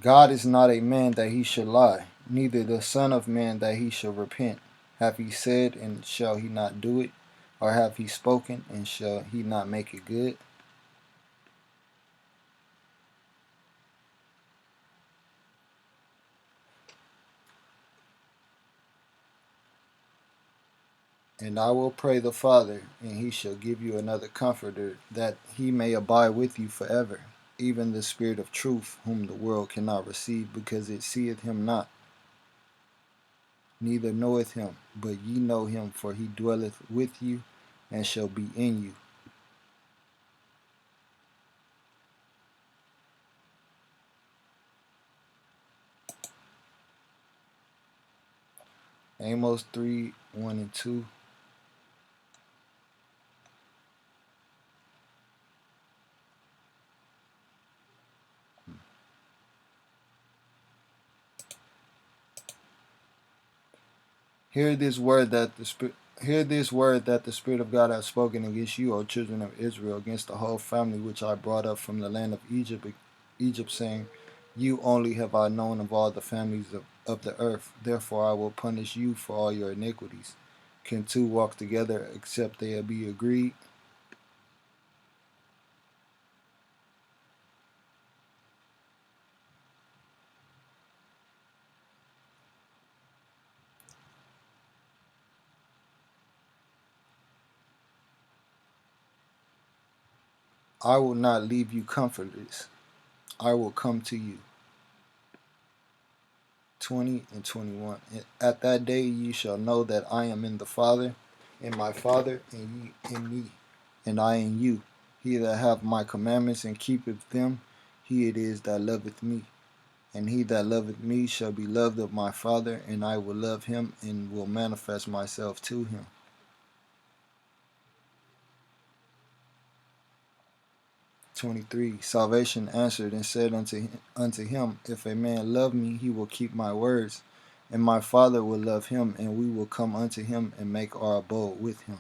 God is not a man that he should lie, neither the Son of Man that he shall repent. Have he said, and shall he not do it? Or have he spoken, and shall he not make it good? And I will pray the Father, and he shall give you another comforter, that he may abide with you forever, even the Spirit of truth, whom the world cannot receive, because it seeth him not, neither knoweth him. But ye know him, for he dwelleth with you, and shall be in you. Amos 3, 1 and 2. Hear this word that the Spirit of God hath spoken against you, O children of Israel, against the whole family which I brought up from the land of Egypt, saying, you only have I known of all the families of the earth. Therefore I will punish you for all your iniquities. Can two walk together except they be agreed? I will not leave you comfortless. I will come to you. 20 and 21. At that day ye shall know that I am in the Father, and my Father, and ye in me, and I in you. He that hath my commandments and keepeth them, he it is that loveth me. And he that loveth me shall be loved of my Father, and I will love him, and will manifest myself to him. 23. Salvation answered and said unto him, if a man love me, he will keep my words, and my Father will love him, and we will come unto him and make our abode with him.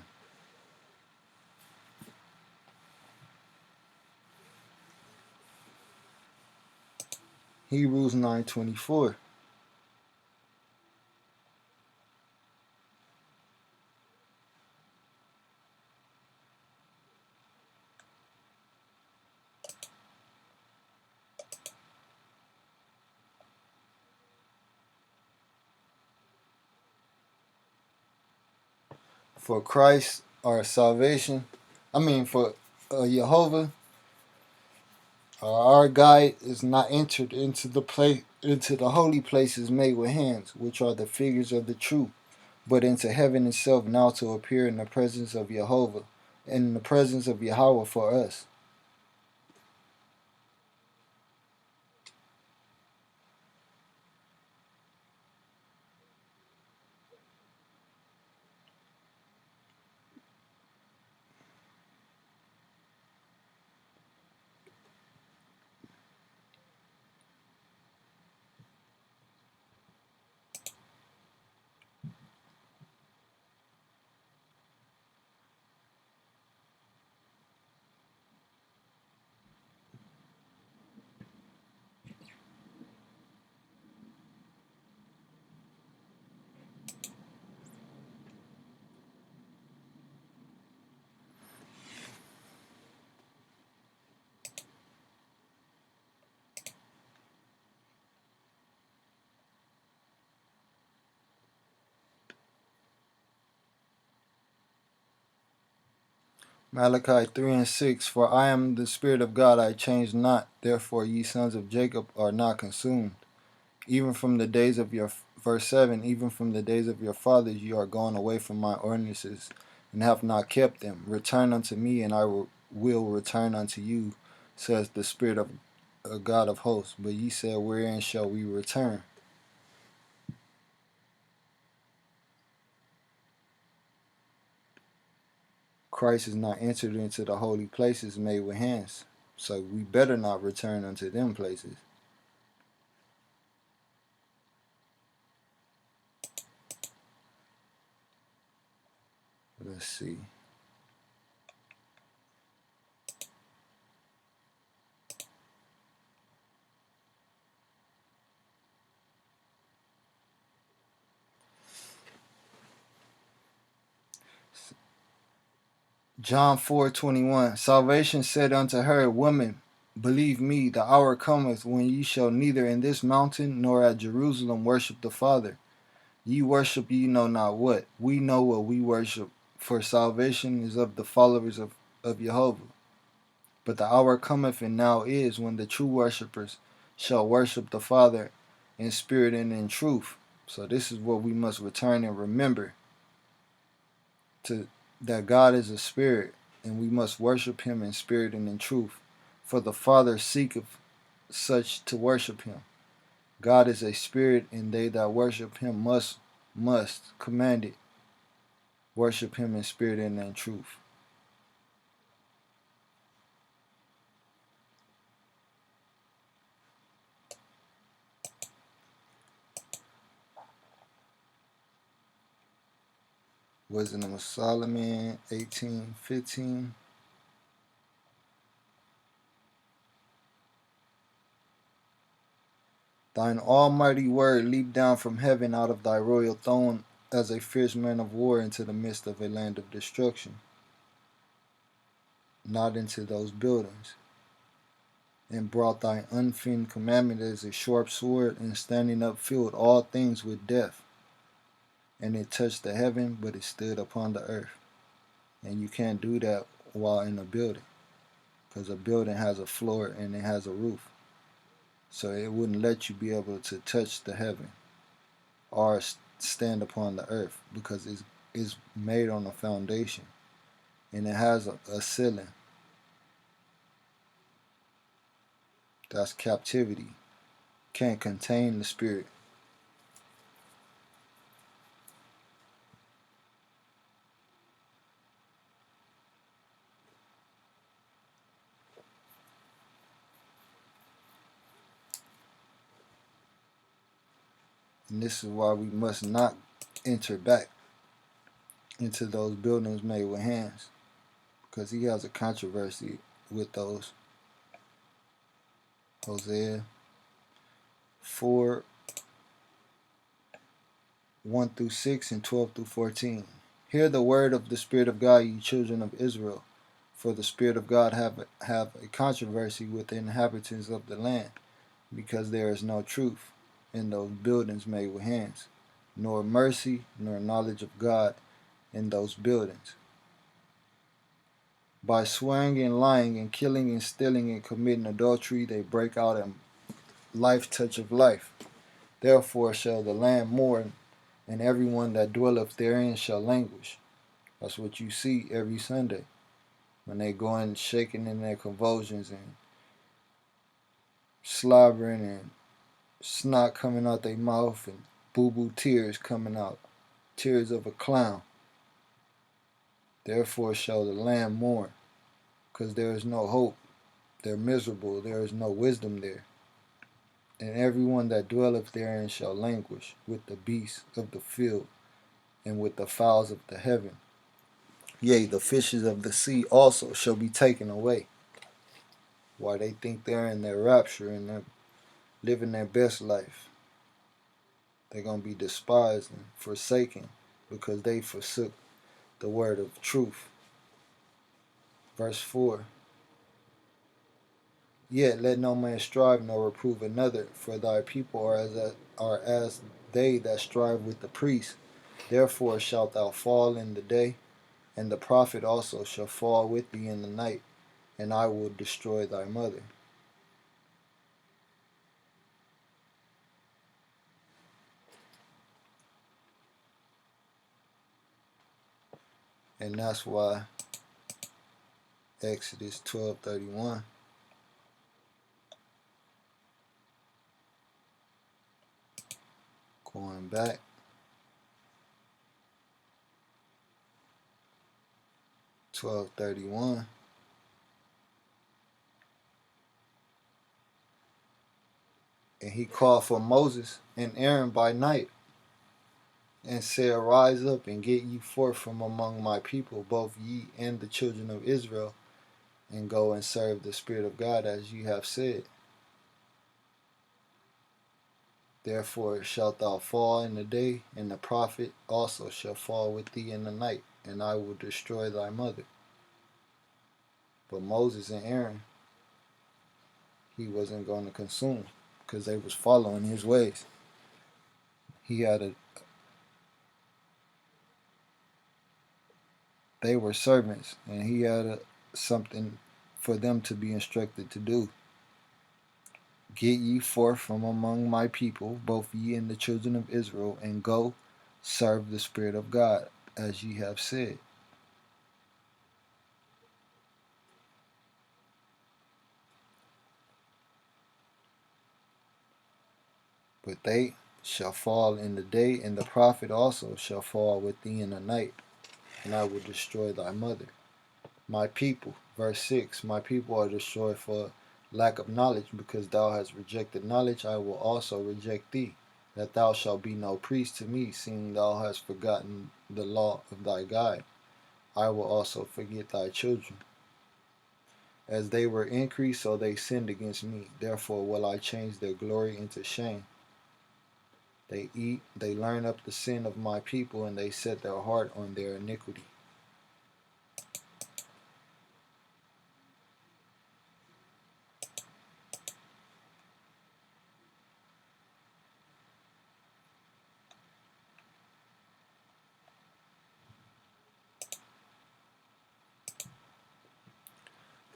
Hebrews 9:24. For Christ our salvation, for Jehovah, our guide is not entered into the holy places made with hands, which are the figures of the true, but into heaven itself, now to appear in the presence of Jehovah, and in the presence of Yahweh for us. Malachi 3 and 6. For I am the Spirit of God, I change not. Therefore ye sons of Jacob are not consumed. Even from the days of your, verse 7, even from the days of your fathers you are gone away from my ordinances, and have not kept them. Return unto me, and I will return unto you, says the Spirit of God of hosts. But ye said, wherein shall we return? Christ is not entered into the holy places made with hands, so we better not return unto them places. Let's see. John 4:21. Salvation said unto her, Woman, believe me, the hour cometh when ye shall neither in this mountain nor at Jerusalem worship the Father. Ye worship ye know not what. We know what we worship, for salvation is of the followers of Jehovah. But the hour cometh, and now is, when the true worshippers shall worship the Father in spirit and in truth. So this is what we must return and remember, to that God is a spirit, and we must worship him in spirit and in truth. For the Father seeketh such to worship him. God is a spirit, and they that worship him must command it, worship him in spirit and in truth. Wisdom of Solomon 18:15. Thine almighty word leaped down from heaven out of thy royal throne as a fierce man of war into the midst of a land of destruction, not into those buildings, and brought thy unfeigned commandment as a sharp sword, and standing up filled all things with death. And it touched the heaven, but it stood upon the earth. And you can't do that while in a building, because a building has a floor and it has a roof. So it wouldn't let you be able to touch the heaven or stand upon the earth, because it's made on a foundation and it has a ceiling. That's captivity. Can't contain the spirit. And this is why we must not enter back into those buildings made with hands, because he has a controversy with those. Hosea 4 1 through 6 and 12 through 14. Hear the word of the Spirit of God, ye children of Israel. For the Spirit of God have a controversy with the inhabitants of the land, because there is no truth in those buildings made with hands, nor mercy, nor knowledge of God in those buildings. By swearing and lying and killing and stealing and committing adultery, they break out in life touch of life. Therefore shall the land mourn, and everyone that dwelleth therein shall languish. That's what you see every Sunday, when they go in shaking in their convulsions and slobbering and snot coming out their mouth and boo-boo tears coming out, tears of a clown. Therefore shall the land mourn, because there is no hope. They're miserable, there is no wisdom there. And everyone that dwelleth therein shall languish with the beasts of the field and with the fowls of the heaven. Yea, the fishes of the sea also shall be taken away. While they think they're in their rapture and they're living their best life, they're going to be despised and forsaken because they forsook the word of truth. Verse 4. Yet let no man strive nor reprove another, for thy people are as they that strive with the priests. Therefore shalt thou fall in the day, and the prophet also shall fall with thee in the night, and I will destroy thy mother. And that's why Exodus 12:31, going back, 12:31, and he called for Moses and Aaron by night, and said, Rise up and get ye forth from among my people, both ye and the children of Israel, and go and serve the Spirit of God as ye have said. Therefore shalt thou fall in the day, and the prophet also shall fall with thee in the night, and I will destroy thy mother. But Moses and Aaron, he wasn't going to consume, because they was following his ways. They were servants, and he had something for them to be instructed to do. Get ye forth from among my people, both ye and the children of Israel, and go serve the Spirit of God, as ye have said. But they shall fall in the day, and the prophet also shall fall with thee in the night, and I will destroy thy mother. My people, verse 6, my people are destroyed for lack of knowledge, because thou hast rejected knowledge, I will also reject thee, that thou shalt be no priest to me, seeing thou hast forgotten the law of thy God. I will also forget thy children. As they were increased, so they sinned against me. Therefore will I change their glory into shame. They learn up the sin of my people, and they set their heart on their iniquity.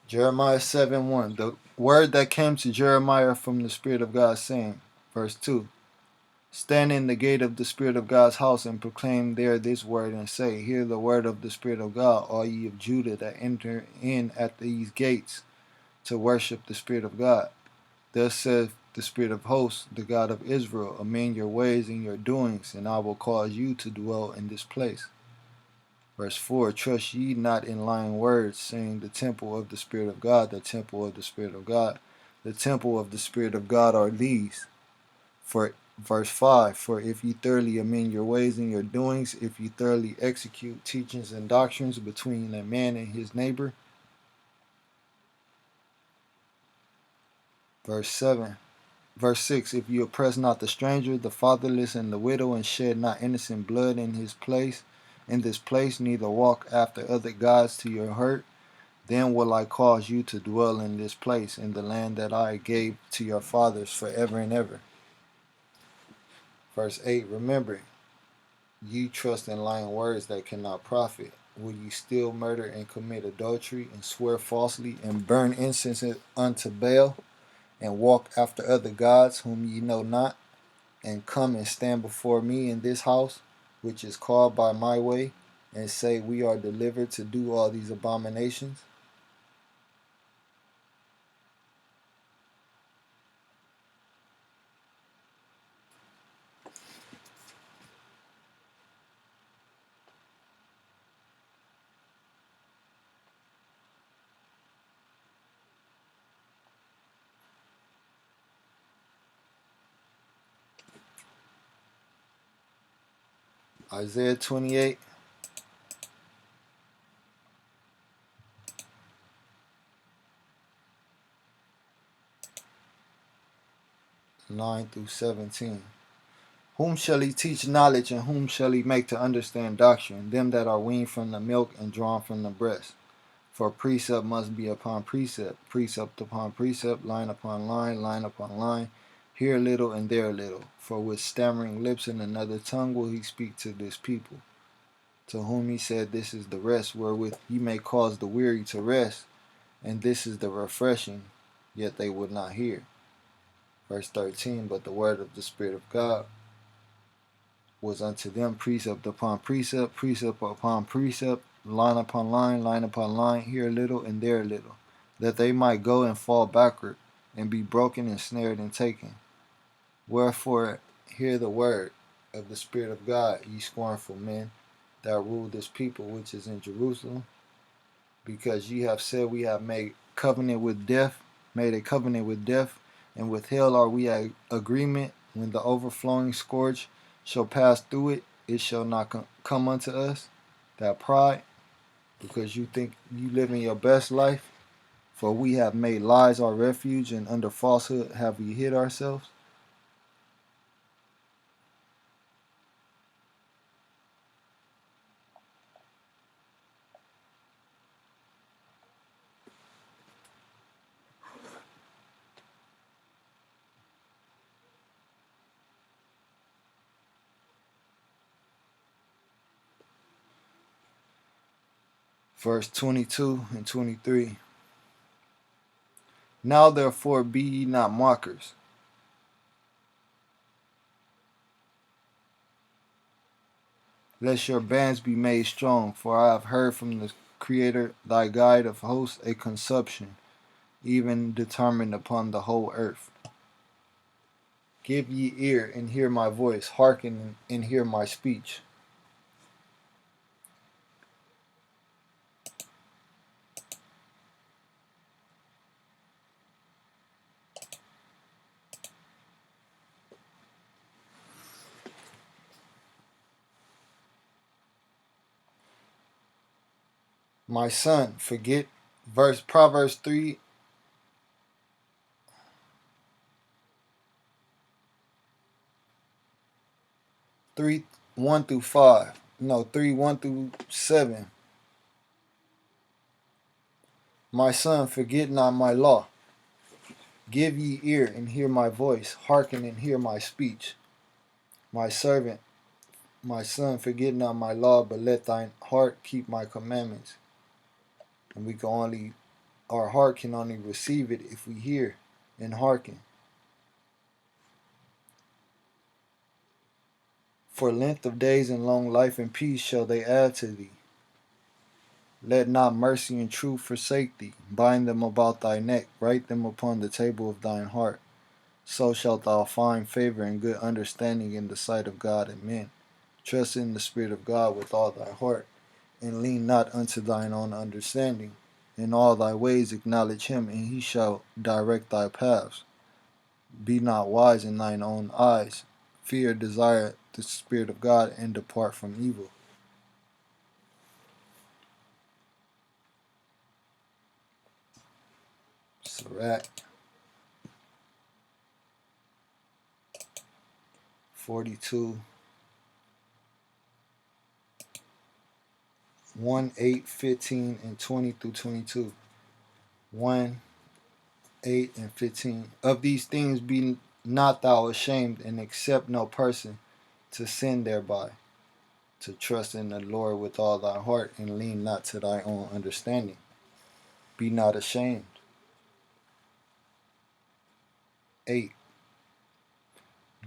Jeremiah 7:1. The word that came to Jeremiah from the Spirit of God, saying, verse 2, Stand in the gate of the Spirit of God's house, and proclaim there this word, and say, Hear the word of the Spirit of God, all ye of Judah that enter in at these gates to worship the Spirit of God. Thus saith the Spirit of hosts, the God of Israel, amend your ways and your doings, and I will cause you to dwell in this place. Verse 4, Trust ye not in lying words, saying, The temple of the Spirit of God, the temple of the Spirit of God. The temple of the Spirit of God are these. For verse 5, For if ye thoroughly amend your ways and your doings, if ye thoroughly execute teachings and doctrines between a man and his neighbor. Verse 6, If you oppress not the stranger, the fatherless, and the widow, and shed not innocent blood in this place, neither walk after other gods to your hurt, then will I cause you to dwell in this place, in the land that I gave to your fathers forever and ever. Verse 8, Remember, ye trust in lying words that cannot profit. Will ye still murder and commit adultery, and swear falsely, and burn incense unto Baal, and walk after other gods whom ye know not, and come and stand before me in this house, which is called by my way, and say, We are delivered to do all these abominations? Isaiah 28, 9 through 17. Whom shall he teach knowledge, and whom shall he make to understand doctrine? Them that are weaned from the milk and drawn from the breast. For precept must be upon precept, precept upon precept, line upon line, line upon line, here a little and there a little. For with stammering lips and another tongue will he speak to this people, To whom he said, This is the rest wherewith ye may cause the weary to rest, and this is the refreshing, yet they would not hear. Verse 13, but the word of the Spirit of God was unto them precept upon precept, precept upon precept, line upon upon line, here a little and there a little, that they might go and fall backward, and be broken and snared and taken. Wherefore, hear the word of the Spirit of God, ye scornful men, that rule this people which is in Jerusalem, because ye have said, we have made covenant with death, made a covenant with death, and with hell are we at agreement. When the overflowing scourge shall pass through it, it shall not come unto us. That pride, because you think you live in your best life, for we have made lies our refuge, and under falsehood have we hid ourselves. Verse 22 and 23. Now therefore be ye not mockers, lest your bands be made strong, for I have heard from the Creator, thy guide of hosts, a consumption, even determined upon the whole earth. Give ye ear and hear my voice, hearken and hear my speech. My son, forget Proverbs 3 1 through 5. No, 3 1 through 7. My son, forget not my law. Give ye ear and hear my voice, hearken and hear my speech. My servant, my son, forget not my law, but let thine heart keep my commandments. And our heart can only receive it if we hear and hearken. For length of days and long life and peace shall they add to thee. Let not mercy and truth forsake thee. Bind them about thy neck, write them upon the table of thine heart. So shalt thou find favor and good understanding in the sight of God and men. Trust in the Spirit of God with all thy heart, and lean not unto thine own understanding. In all thy ways acknowledge him, and he shall direct thy paths. Be not wise in thine own eyes. Fear, desire the Spirit of God, and depart from evil. Sirach 42, 1, 8, 15, and 20 through 22. 1, 8, and 15. Of these things be not thou ashamed, and accept no person to sin thereby. To trust in the Lord with all thy heart, and lean not to thy own understanding. Be not ashamed. 8.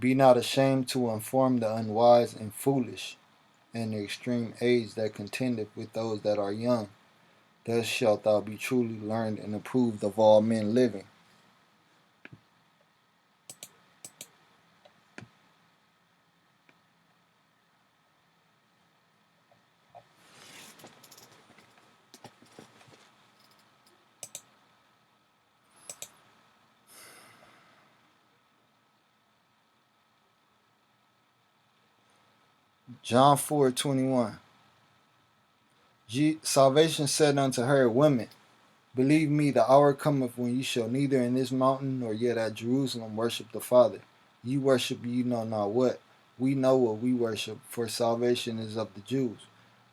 Be not ashamed to inform the unwise and foolish, and the extreme age that contendeth with those that are young. Thus shalt thou be truly learned and approved of all men living. John 4:21. Salvation said unto her, Women, believe me, the hour cometh when ye shall neither in this mountain nor yet at Jerusalem worship the Father. Ye worship ye know not what. We know what we worship, for salvation is of the Jews.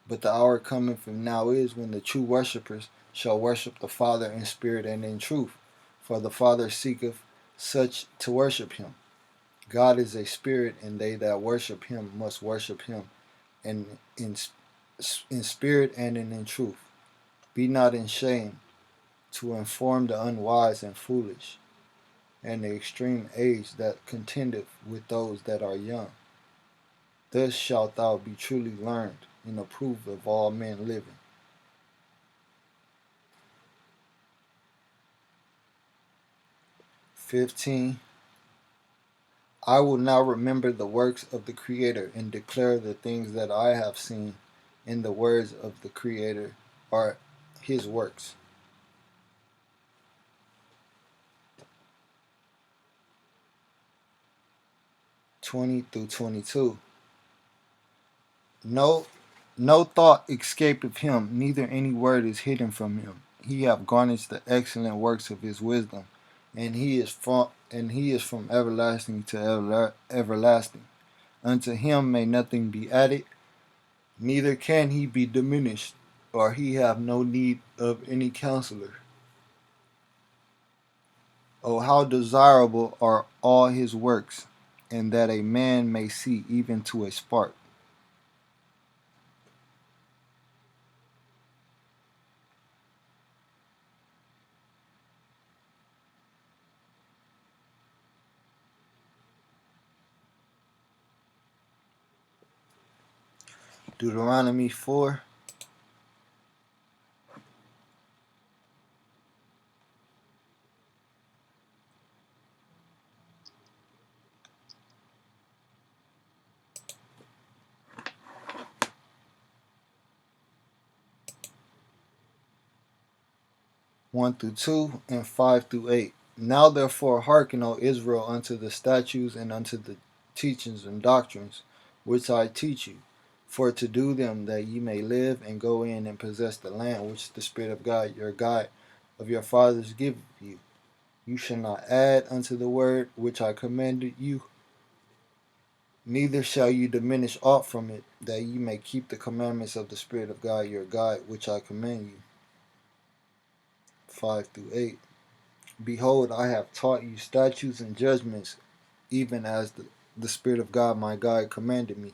But the hour cometh and now is when the true worshippers shall worship the Father in spirit and in truth. For the Father seeketh such to worship him. God is a spirit, and they that worship him must worship him and in in spirit and in truth. Be not ashamed to inform the unwise and foolish, and the extreme age that contendeth with those that are young. Thus shalt thou be truly learned and approved of all men living. 15. I will now remember the works of the Creator and declare the things that I have seen, and the words of the Creator are his works. 20 through 22. No no thought escapeth him, neither any word is hidden from him. He hath garnished the excellent works of his wisdom, and he is from everlasting to everlasting. Unto him may nothing be added, neither can he be diminished, or he have no need of any counselor. Oh, how desirable are all his works, and that a man may see even to a spark. Deuteronomy 4. 1 through 2 and 5 through 8. Now therefore hearken, O Israel, unto the statutes and unto the teachings and doctrines which I teach you, for to do them that ye may live and go in and possess the land which the Spirit of God, your God, of your fathers giveth you. You shall not add unto the word which I commanded you, neither shall you diminish aught from it, that ye may keep the commandments of the Spirit of God, your God, which I command you. 5 through 8. Behold, I have taught you statutes and judgments, even as the Spirit of God my God commanded me,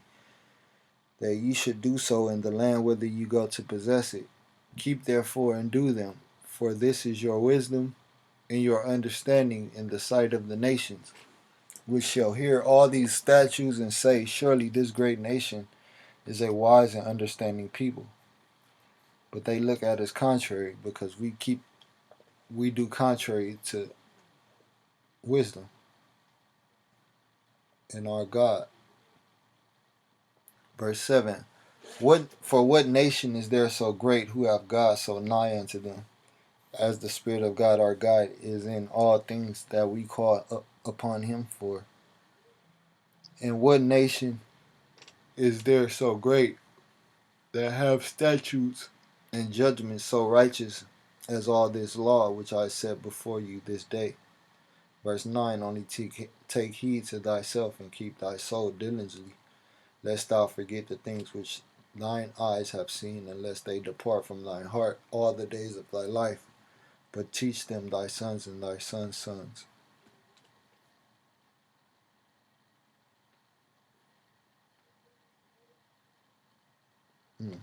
that ye should do so in the land whither you go to possess it. Keep therefore and do them, for this is your wisdom and your understanding in the sight of the nations, which shall hear all these statutes and say, surely this great nation is a wise and understanding people. But they look at us contrary, because we do contrary to wisdom in our God. Verse 7. What nation is there so great, who have God so nigh unto them, as the Spirit of God our guide is in all things that we call upon him for? And what nation is there so great, that have statutes and judgments so righteous as all this law which I set before you this day? Verse 9. Only take heed to thyself, and keep thy soul diligently, lest thou forget the things which thine eyes have seen, and lest they depart from thine heart all the days of thy life, but teach them thy sons and thy sons' sons. Hmm.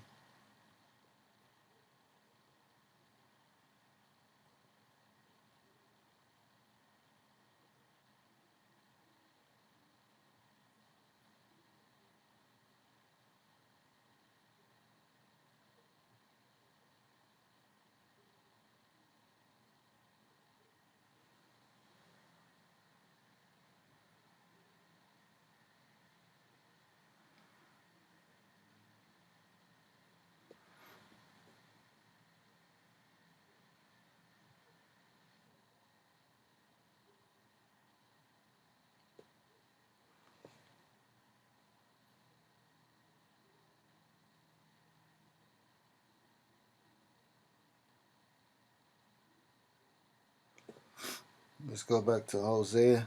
Let's go back to Hosea.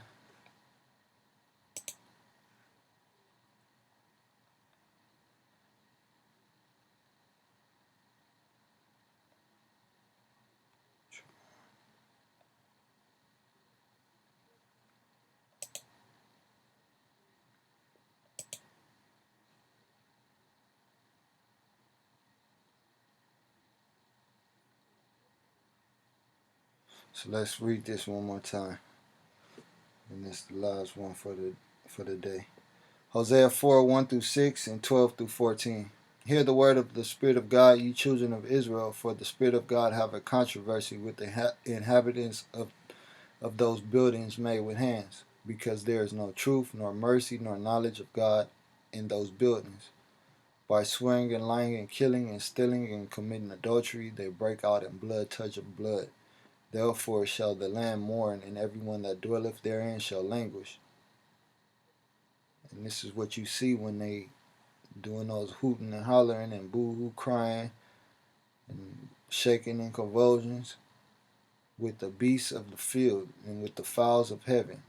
So let's read this one more time. And this is the last one for the day. Hosea 4, 1 through 6 and 12 through 14. Hear the word of the Spirit of God, ye children of Israel, for the Spirit of God have a controversy with the inhabitants of those buildings made with hands, because there is no truth, nor mercy, nor knowledge of God in those buildings. By swearing and lying and killing and stealing and committing adultery, they break out in blood, touch of blood. Therefore shall the land mourn, and everyone that dwelleth therein shall languish. And this is what you see when they doing those hooting and hollering and boo-hoo crying and shaking in convulsions with the beasts of the field and with the fowls of heaven.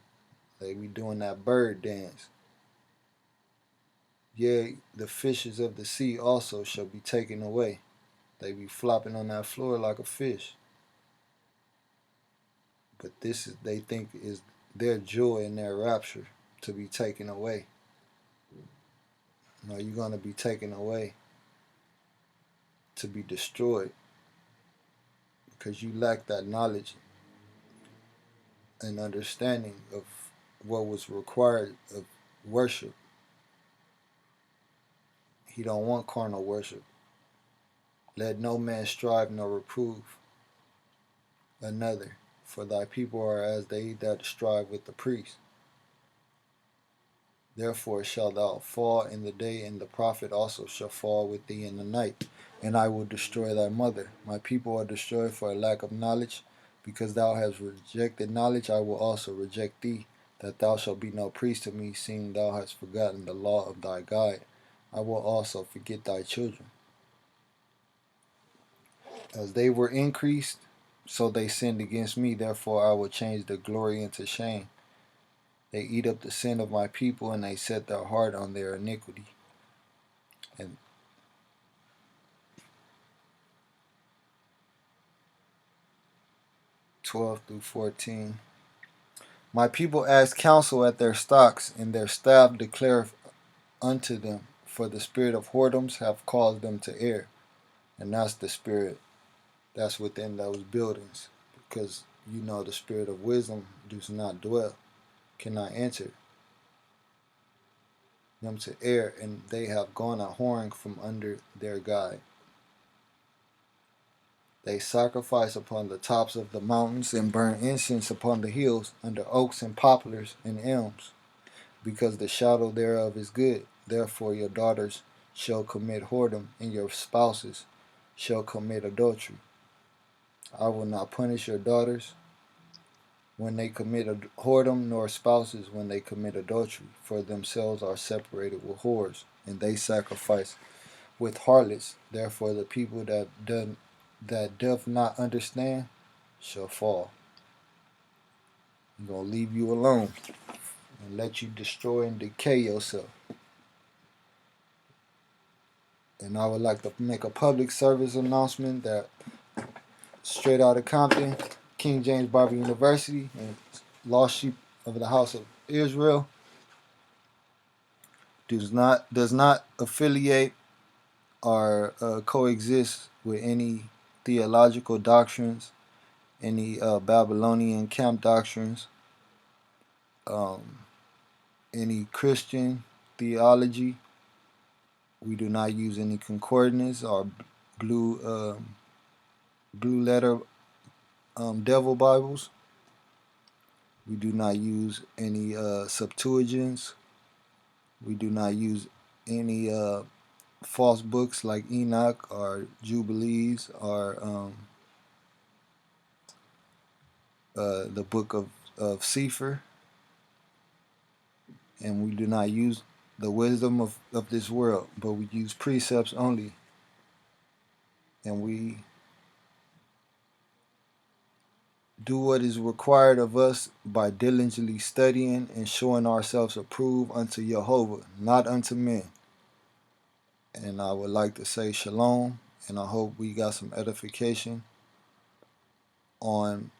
They be doing that bird dance. Yea, the fishes of the sea also shall be taken away. They be flopping on that floor like a fish. But this is, they think, is their joy and their rapture to be taken away. No, you're going to be taken away to be destroyed because you lack that knowledge and understanding of what was required of worship. He don't want carnal worship. Let no man strive nor reprove another, for thy people are as they that strive with the priest. Therefore shalt thou fall in the day, and the prophet also shall fall with thee in the night, and I will destroy thy mother. My people are destroyed for a lack of knowledge. Because thou hast rejected knowledge, I will also reject thee, that thou shalt be no priest to me, seeing thou hast forgotten the law of thy God. I will also forget thy children. As they were increased, so they sinned against me. Therefore I will change their glory into shame. They eat up the sin of my people, and they set their heart on their iniquity. And 12 through 14. My people ask counsel at their stocks, and their staff declareth unto them, for the spirit of whoredoms have caused them to err. And that's the spirit that's within those buildings. Because you know the spirit of wisdom does not dwell, cannot enter them to err, and they have gone a whoring from under their guide. They sacrifice upon the tops of the mountains and burn incense upon the hills under oaks and poplars and elms, because the shadow thereof is good. Therefore your daughters shall commit whoredom, and your spouses shall commit adultery. I will not punish your daughters when they commit whoredom, nor spouses when they commit adultery, for themselves are separated with whores, and they sacrifice with harlots. Therefore the people that doth not understand shall fall. I'm going to leave you alone and let you destroy and decay yourself. And I would like to make a public service announcement that straight out of Compton, King James Bible University, and Lost Sheep of the House of Israel does not affiliate or coexist with any theological doctrines, any Babylonian camp doctrines, um, any Christian theology. We do not use any concordance or blue blue letter devil Bibles. We do not use any Septuagints. We do not use any false books like Enoch or Jubilees or the book of Sefer. And we do not use the wisdom of this world, but we use precepts only. And we do what is required of us by diligently studying and showing ourselves approved unto Jehovah, not unto men. And I would like to say shalom, and I hope we got some edification on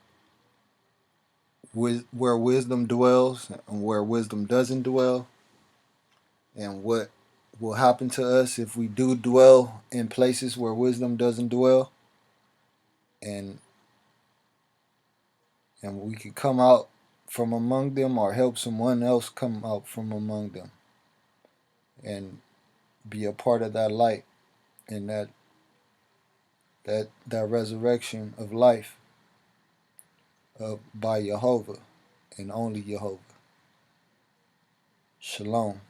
where wisdom dwells and where wisdom doesn't dwell, and what will happen to us if we do dwell in places where wisdom doesn't dwell, and and we can come out from among them or help someone else come out from among them and be a part of that light and that resurrection of life by Jehovah and only Jehovah. Shalom.